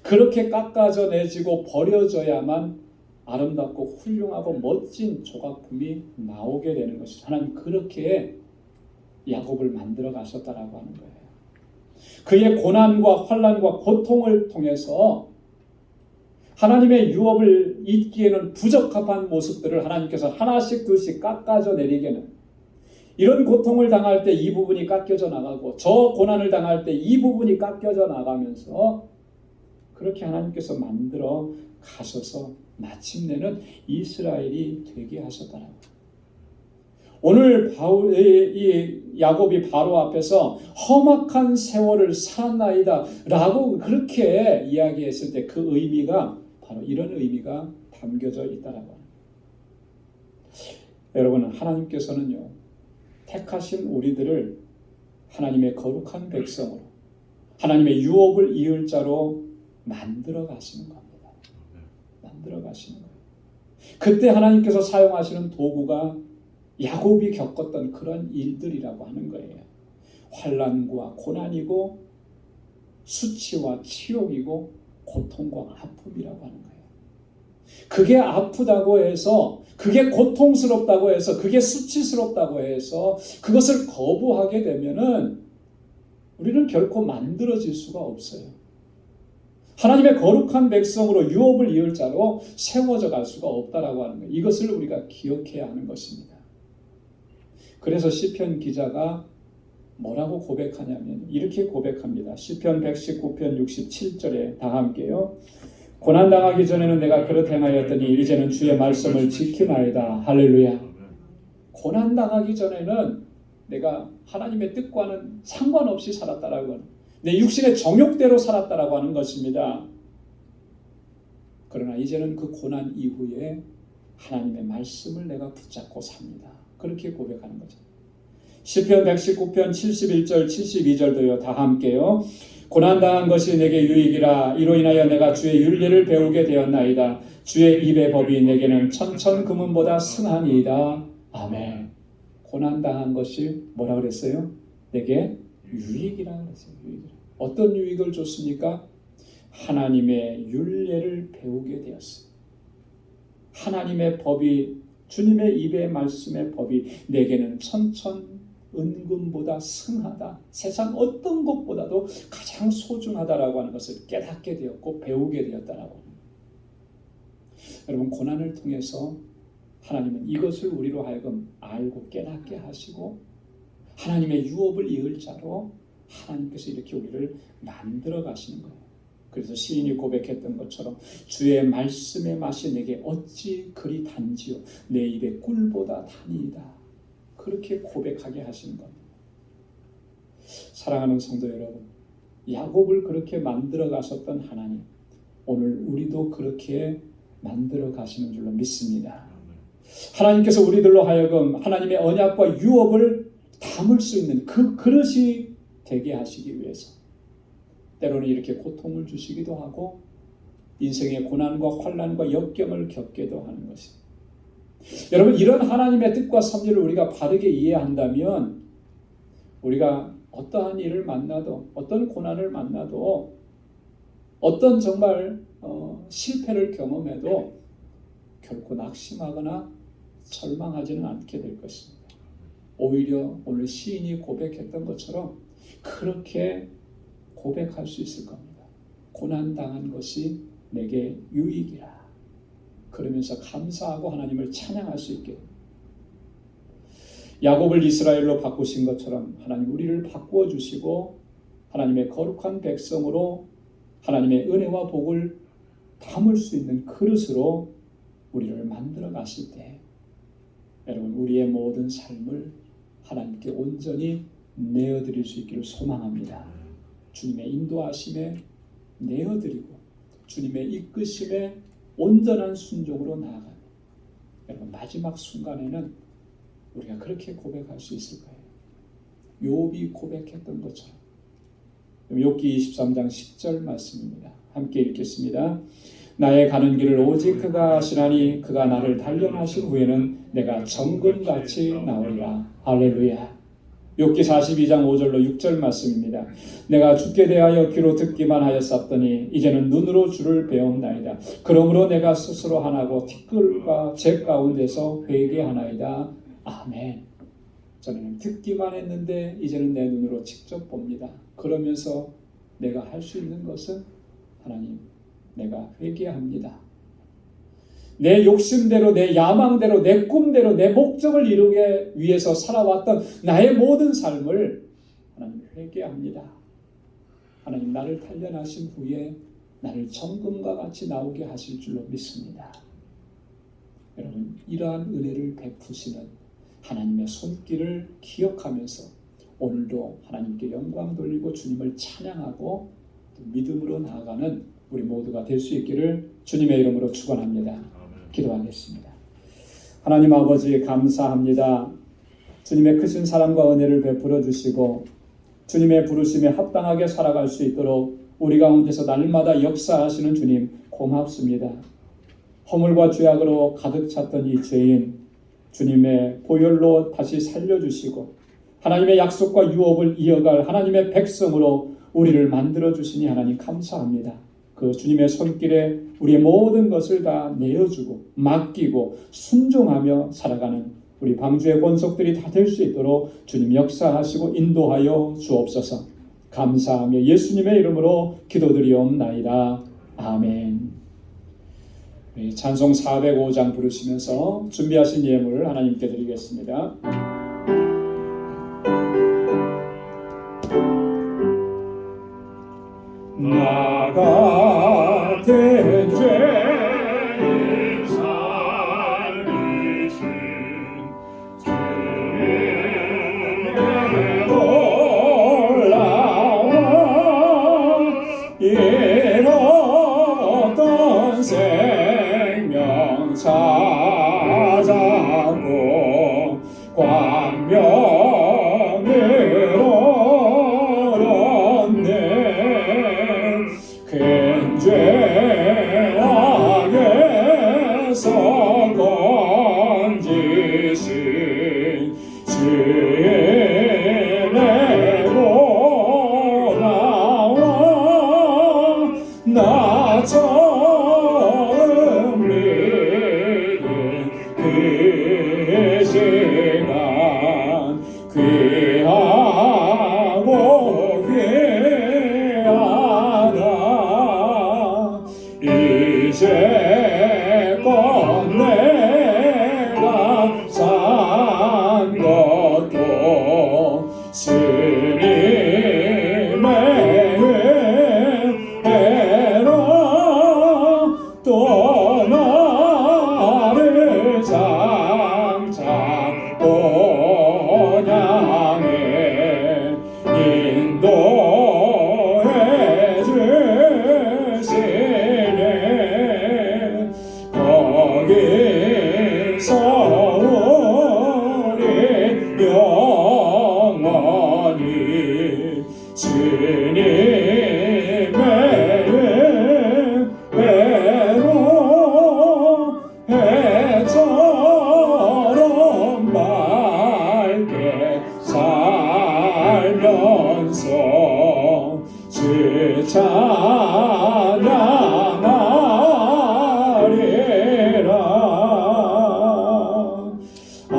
Speaker 1: 그렇게 깎아져 내지고 버려져야만 아름답고 훌륭하고 멋진 조각품이 나오게 되는 것이죠. 하나님 그렇게 야곱을 만들어 가셨다라고 하는 거예요. 그의 고난과 환난과 고통을 통해서 하나님의 유업을 잇기에는 부적합한 모습들을 하나님께서 하나씩 둘씩 깎아져 내리게는, 이런 고통을 당할 때 이 부분이 깎여져 나가고 저 고난을 당할 때 이 부분이 깎여져 나가면서 그렇게 하나님께서 만들어 가셔서 마침내는 이스라엘이 되게 하셨다라고. 오늘 이 야곱이 바로 앞에서 험악한 세월을 살았나이다 라고 그렇게 이야기했을 때 그 의미가 바로 이런 의미가 담겨져 있다라고 합니다. 여러분, 하나님께서는요, 택하신 우리들을 하나님의 거룩한 백성으로, 하나님의 유업을 이을 자로 만들어 가시는 겁니다. 만들어 가시는 거예요. 그때 하나님께서 사용하시는 도구가 야곱이 겪었던 그런 일들이라고 하는 거예요. 환난과 고난이고 수치와 치욕이고 고통과 아픔이라고 하는 거예요. 그게 아프다고 해서, 그게 고통스럽다고 해서, 그게 수치스럽다고 해서 그것을 거부하게 되면은 우리는 결코 만들어질 수가 없어요. 하나님의 거룩한 백성으로 유업을 이을 자로 세워져 갈 수가 없다라고 하는 거예요. 이것을 우리가 기억해야 하는 것입니다. 그래서 시편 기자가 뭐라고 고백하냐면 이렇게 고백합니다. 시편 119편 67절에 다 함께요. 고난당하기 전에는 내가 그릇 행하였더니 이제는 주의 말씀을 지키나이다. 할렐루야. 고난당하기 전에는 내가 하나님의 뜻과는 상관없이 살았다라고 하는, 내 육신의 정욕대로 살았다라고 하는 것입니다. 그러나 이제는 그 고난 이후에 하나님의 말씀을 내가 붙잡고 삽니다. 그렇게 고백하는 거죠. 시편 119편 71절 72절도요. 다 함께요. 고난당한 것이 내게 유익이라. 이로 인하여 내가 주의 율례를 배우게 되었나이다. 주의 입의 법이 내게는 천천 금은보다 승하니이다. 아멘. 고난당한 것이 뭐라 그랬어요? 내게 유익이라 그랬어요. 유익이라. 어떤 유익을 줬습니까? 하나님의 율례를 배우게 되었어요. 하나님의 법이, 주님의 입의 말씀의 법이 내게는 천천 은금보다 승하다. 세상 어떤 것보다도 가장 소중하다라고 하는 것을 깨닫게 되었고 배우게 되었다라고 합니다. 여러분, 고난을 통해서 하나님은 이것을 우리로 하여금 알고 깨닫게 하시고 하나님의 유업을 이을 자로 하나님께서 이렇게 우리를 만들어 가시는 거예요. 그래서 시인이 고백했던 것처럼 주의 말씀의 맛이 내게 어찌 그리 단지요 내 입에 꿀보다 단이다. 그렇게 고백하게 하시는 겁니다. 사랑하는 성도 여러분, 야곱을 그렇게 만들어 가셨던 하나님, 오늘 우리도 그렇게 만들어 가시는 줄로 믿습니다. 하나님께서 우리들로 하여금 하나님의 언약과 유업을 담을 수 있는 그 그릇이 되게 하시기 위해서 때로는 이렇게 고통을 주시기도 하고 인생의 고난과 환난과 역경을 겪게도 하는 것입니다. 여러분, 이런 하나님의 뜻과 섭리를 우리가 바르게 이해한다면 우리가 어떠한 일을 만나도, 어떤 고난을 만나도, 어떤 정말 실패를 경험해도 결코 낙심하거나 절망하지는 않게 될 것입니다. 오히려 오늘 시인이 고백했던 것처럼 그렇게 고백할 수 있을 겁니다. 고난당한 것이 내게 유익이라. 그러면서 감사하고 하나님을 찬양할 수 있게. 야곱을 이스라엘로 바꾸신 것처럼 하나님 우리를 바꾸어 주시고 하나님의 거룩한 백성으로 하나님의 은혜와 복을 담을 수 있는 그릇으로 우리를 만들어 가실 때 여러분, 우리의 모든 삶을 하나님께 온전히 내어드릴 수 있기를 소망합니다. 주님의 인도하심에 내어드리고 주님의 이끄심에 온전한 순종으로 나아가는 여러분, 마지막 순간에는 우리가 그렇게 고백할 수 있을 거예요. 욥이 고백했던 것처럼. 욥기 23장 10절 말씀입니다. 함께 읽겠습니다. 나의 가는 길을 오직 그가 아시나니 그가 나를 단련하신 후에는 내가 정금같이 나오리라. 할렐루야. 욥기 42장 5절로 6절 말씀입니다. 내가 주께 대하여 귀로 듣기만 하였었더니 이제는 눈으로 주를 배움나이다. 그러므로 내가 스스로 하나고 티끌과 재 가운데서 회개하나이다. 아멘. 저는 듣기만 했는데 이제는 내 눈으로 직접 봅니다. 그러면서 내가 할 수 있는 것은 하나님, 내가 회개합니다. 내 욕심대로, 내 야망대로, 내 꿈대로, 내 목적을 이루기 위해서 살아왔던 나의 모든 삶을 하나님 회개합니다. 하나님, 나를 단련하신 후에 나를 정금과 같이 나오게 하실 줄로 믿습니다. 여러분, 이러한 은혜를 베푸시는 하나님의 손길을 기억하면서 오늘도 하나님께 영광 돌리고 주님을 찬양하고 믿음으로 나아가는 우리 모두가 될 수 있기를 주님의 이름으로 축원합니다. 기도하겠습니다. 하나님 아버지, 감사합니다. 주님의 크신 사랑과 은혜를 베풀어 주시고 주님의 부르심에 합당하게 살아갈 수 있도록 우리 가운데서 날마다 역사하시는 주님, 고맙습니다. 허물과 죄악으로 가득 찼던 이 죄인 주님의 보혈로 다시 살려주시고 하나님의 약속과 유업을 이어갈 하나님의 백성으로 우리를 만들어주시니 하나님 감사합니다. 그 주님의 손길에 우리의 모든 것을 다 내어주고 맡기고 순종하며 살아가는 우리 방주의 권속들이 다 될 수 있도록 주님 역사하시고 인도하여 주옵소서. 감사하며 예수님의 이름으로 기도드리옵나이다. 아멘. 찬송 405장 부르시면서 준비하신 예물을 하나님께 드리겠습니다. 나 같은 죄인 살리신 주의 놀라운 잃었던 생명 찾았고 광명으로 큰 죄악에서 건지신 주의 내고 나와 나 처음 믿은 그 시간 귀하고 이제껏 내가 산 것도 주님의 은혜로 또 나를 장차 본향에 인도해 주시네. 거기서 우리 영원히 주님의 은혜로 해처럼 밝게 살면서 주 찬양하리라. 아멘.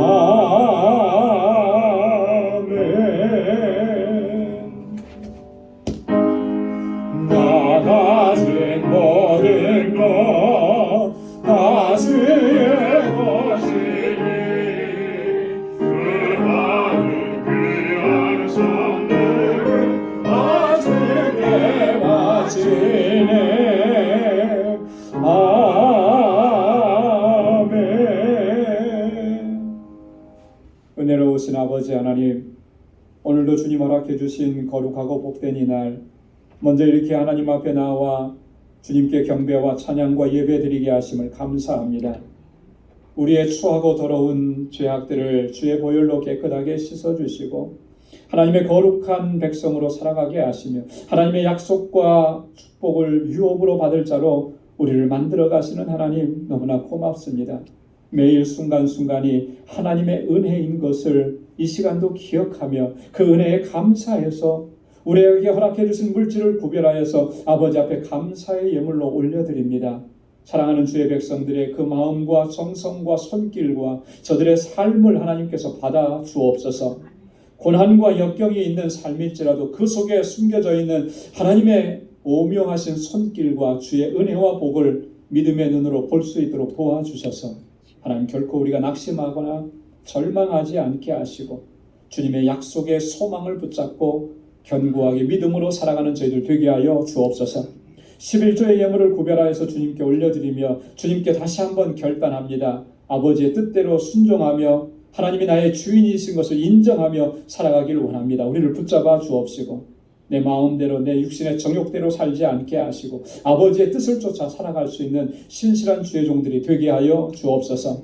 Speaker 1: 나 가진 모든 것 다 주의 것이니 그 많은 귀한 선물을 은혜로우신 아버지 하나님, 오늘도 주님 허락해 주신 거룩하고 복된 이날, 먼저 이렇게 하나님 앞에 나와 주님께 경배와 찬양과 예배드리게 하심을 감사합니다. 우리의 추하고 더러운 죄악들을 주의 보혈로 깨끗하게 씻어주시고 하나님의 거룩한 백성으로 살아가게 하시며 하나님의 약속과 축복을 유업으로 받을 자로 우리를 만들어 가시는 하나님, 너무나 고맙습니다. 매일 순간순간이 하나님의 은혜인 것을 이 시간도 기억하며 그 은혜에 감사해서 우리에게 허락해 주신 물질을 구별하여서 아버지 앞에 감사의 예물로 올려드립니다. 사랑하는 주의 백성들의 그 마음과 정성과 손길과 저들의 삶을 하나님께서 받아 주옵소서. 고난과 역경이 있는 삶일지라도 그 속에 숨겨져 있는 하나님의 오묘하신 손길과 주의 은혜와 복을 믿음의 눈으로 볼 수 있도록 도와주셔서 하나님, 결코 우리가 낙심하거나 절망하지 않게 하시고 주님의 약속의 소망을 붙잡고 견고하게 믿음으로 살아가는 저희들 되게 하여 주옵소서. 11조의 예물을 구별하여서 주님께 올려드리며 주님께 다시 한번 결단합니다. 아버지의 뜻대로 순종하며 하나님이 나의 주인이신 것을 인정하며 살아가길 원합니다. 우리를 붙잡아 주옵시고 내 마음대로 내 육신의 정욕대로 살지 않게 하시고 아버지의 뜻을 쫓아 살아갈 수 있는 신실한 주의 종들이 되게 하여 주옵소서.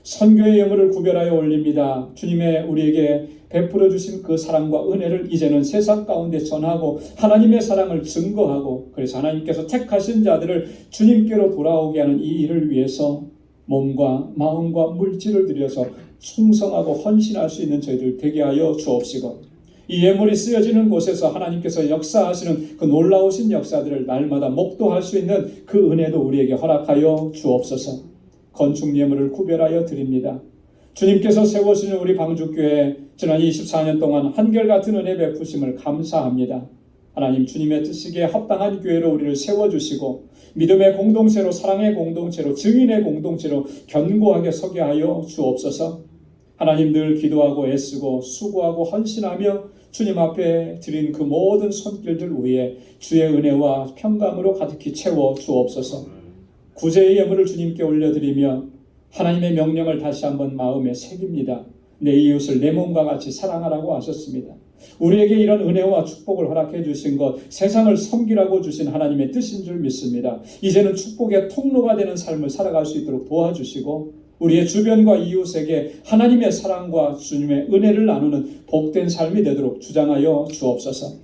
Speaker 1: 선교의 예물을 구별하여 올립니다. 주님의 우리에게 베풀어 주신 그 사랑과 은혜를 이제는 세상 가운데 전하고 하나님의 사랑을 증거하고, 그래서 하나님께서 택하신 자들을 주님께로 돌아오게 하는 이 일을 위해서 몸과 마음과 물질을 들여서 충성하고 헌신할 수 있는 저희들 되게 하여 주옵시고, 이 예물이 쓰여지는 곳에서 하나님께서 역사하시는 그 놀라우신 역사들을 날마다 목도할 수 있는 그 은혜도 우리에게 허락하여 주옵소서. 건축 예물을 구별하여 드립니다. 주님께서 세워주신 우리 방주교회 지난 24년 동안 한결같은 은혜 베푸심을 감사합니다. 하나님, 주님의 뜻이기에 합당한 교회로 우리를 세워주시고 믿음의 공동체로, 사랑의 공동체로, 증인의 공동체로 견고하게 서게 하여 주옵소서. 하나님, 늘 기도하고 애쓰고 수고하고 헌신하며 주님 앞에 드린 그 모든 손길들 위에 주의 은혜와 평강으로 가득히 채워 주옵소서. 구제의 예물을 주님께 올려드리며 하나님의 명령을 다시 한번 마음에 새깁니다. 내 이웃을 내 몸과 같이 사랑하라고 하셨습니다. 우리에게 이런 은혜와 축복을 허락해 주신 것, 세상을 섬기라고 주신 하나님의 뜻인 줄 믿습니다. 이제는 축복의 통로가 되는 삶을 살아갈 수 있도록 도와주시고 우리의 주변과 이웃에게 하나님의 사랑과 주님의 은혜를 나누는 복된 삶이 되도록 주장하여 주옵소서.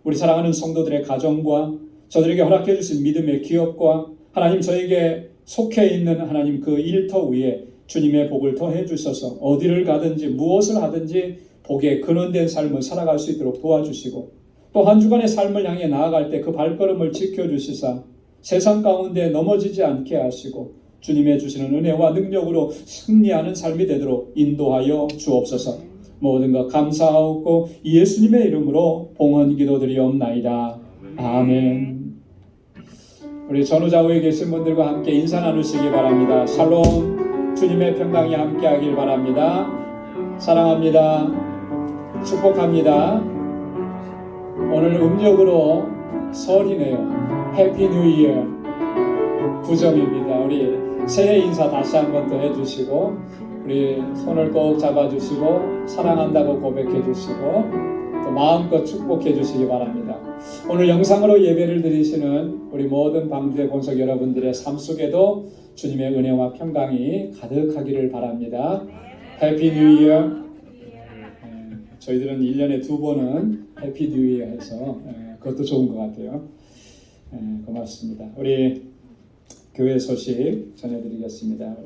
Speaker 1: 우리 사랑하는 성도들의 가정과 저들에게 허락해 주신 믿음의 기업과 하나님, 저에게 속해 있는 하나님 그 일터 위에 주님의 복을 더해 주셔서 어디를 가든지 무엇을 하든지 복에 근원된 삶을 살아갈 수 있도록 도와주시고, 또 한 주간의 삶을 향해 나아갈 때 그 발걸음을 지켜주시사 세상 가운데 넘어지지 않게 하시고 주님의 주시는 은혜와 능력으로 승리하는 삶이 되도록 인도하여 주옵소서. 모든 것 감사하옵고 예수님의 이름으로 봉헌 기도드리옵나이다. 아멘. 우리 전후좌우에 계신 분들과 함께 인사 나누시기 바랍니다. 샬롬, 주님의 평강이 함께하길 바랍니다. 사랑합니다. 축복합니다. 오늘 음력으로 설이네요. 해피 뉴 이어 9점입니다. 우리 새해 인사 다시 한번 더 해주시고 우리 손을 꼭 잡아주시고 사랑한다고 고백해주시고 또 마음껏 축복해주시기 바랍니다. 오늘 영상으로 예배를 드리시는 우리 모든 방주의 본석 여러분들의 삶 속에도 주님의 은혜와 평강이 가득하기를 바랍니다. 해피 뉴 이어. 저희들은 1년에 2번은 해피 뉴 이어 해서 그것도 좋은 것 같아요. 고맙습니다. 우리 교회 소식 전해드리겠습니다.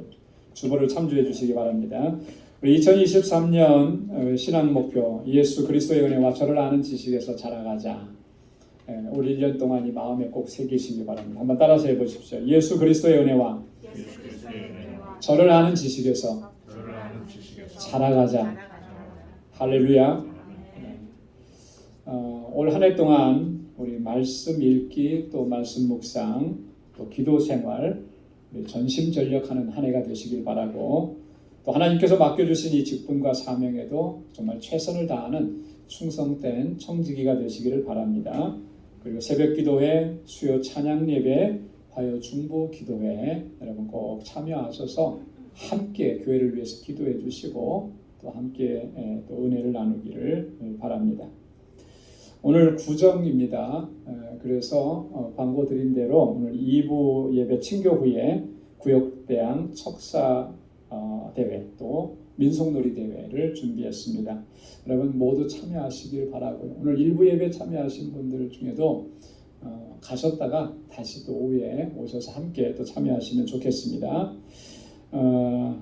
Speaker 1: 주보를 참조해 주시기 바랍니다. 우리 2023년 신앙 목표, 예수 그리스도의 은혜와 저를 아는 지식에서 자라가자. 올 1년 동안 이 마음에 꼭 새기시기 바랍니다. 한번 따라서 해보십시오. 예수 그리스도의 은혜와 저를 아는 지식에서 자라가자. 할렐루야. 올 한 해 동안 우리 말씀 읽기, 또 말씀 묵상, 또 기도 생활 전심전력하는 한 해가 되시길 바라고, 또 하나님께서 맡겨주신 이 직분과 사명에도 정말 최선을 다하는 충성된 청지기가 되시기를 바랍니다. 그리고 새벽 기도회, 수요 찬양 예배, 화요 중보 기도회 여러분 꼭 참여하셔서 함께 교회를 위해서 기도해 주시고 또 함께 또 은혜를 나누기를 바랍니다. 오늘 구정입니다. 그래서 광고 드린 대로 오늘 2부 예배 친교 후에 구역대항 척사 대회 또 민속놀이 대회를 준비했습니다. 여러분 모두 참여하시길 바라고요. 오늘 1부 예배 참여하신 분들 중에도 가셨다가 다시 또 오후에 오셔서 함께 또 참여하시면 좋겠습니다.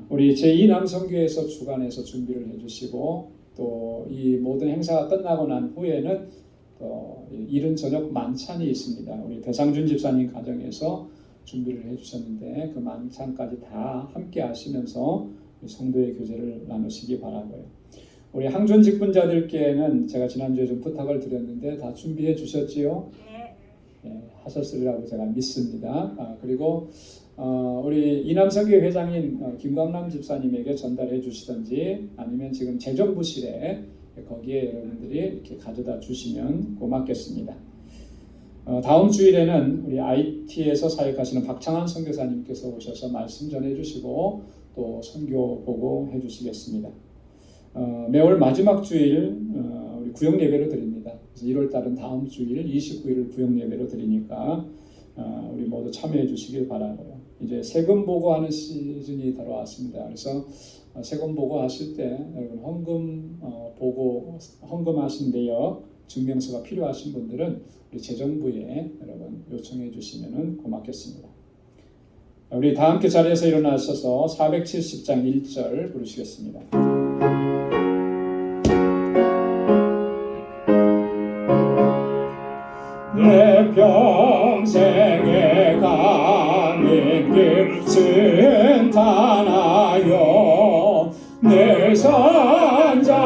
Speaker 1: 우리 제2남성교회에서 주관해서 준비를 해주시고 또 이 모든 행사가 끝나고 난 후에는 또 이른 저녁 만찬이 있습니다. 우리 대상준 집사님 가정에서 준비를 해주셨는데 그 만찬까지 다 함께 하시면서 성도의 교제를 나누시기 바라고요. 우리 항존 직분자들께는 제가 지난주에 좀 부탁을 드렸는데 다 준비해 주셨지요? 네, 하셨으리라고 제가 믿습니다. 그리고 우리 이남성교회 회장인 김광남 집사님에게 전달해 주시든지 아니면 지금 재정부실에 거기에 여러분들이 이렇게 가져다 주시면 고맙겠습니다. 다음 주일에는 우리 IT에서 사역하시는 박창환 선교사님께서 오셔서 말씀 전해 주시고 또 선교 보고해 주시겠습니다. 매월 마지막 주일 우리 구역 예배로 드립니다. 그래서 1월 달은 다음 주일 29일을 구역 예배로 드리니까 우리 모두 참여해 주시길 바라고요. 이제 세금 보고하는 시즌이 들어왔습니다. 그래서 세금 보고하실 때 여러분 헌금하신 내역 증명서가 필요하신 분들은 우리 재정부에 여러분 요청해 주시면 고맙겠습니다. 우리 다 함께 자리에서 일어나셔서 470장 1절 부르시겠습니다. 내 평생에 가는 길 순탄하여 늘 선전한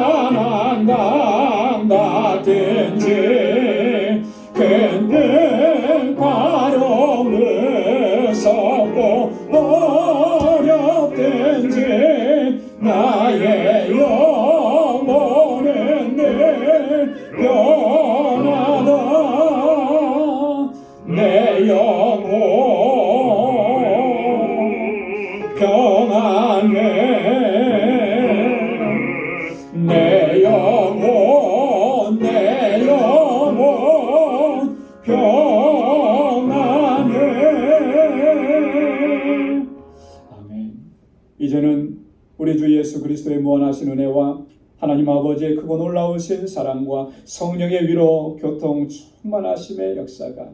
Speaker 1: 강 같은지 근등 바로 무섭고 어렵든지 나의 영혼은 늘 변하다 내 영혼 평안해 내 영혼 평안해. 아멘. 이제는 우리 주 예수 그리스도의 무한하신 은혜와 하나님 아버지의 크고 놀라우신 사랑과 성령의 위로 교통 충만하심의 역사가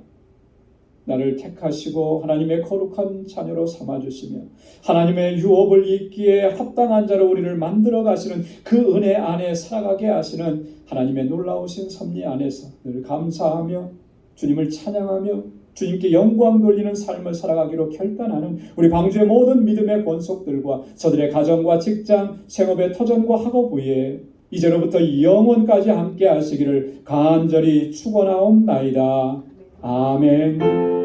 Speaker 1: 나를 택하시고 하나님의 거룩한 자녀로 삼아주시며 하나님의 유업을 잇기에 합당한 자로 우리를 만들어 가시는 그 은혜 안에 살아가게 하시는 하나님의 놀라우신 섭리 안에서 늘 감사하며 주님을 찬양하며 주님께 영광 돌리는 삶을 살아가기로 결단하는 우리 방주의 모든 믿음의 권속들과 저들의 가정과 직장, 생업의 터전과 학업 위에 이제로부터 영원까지 함께 하시기를 간절히 축원하옵나이다. 아멘.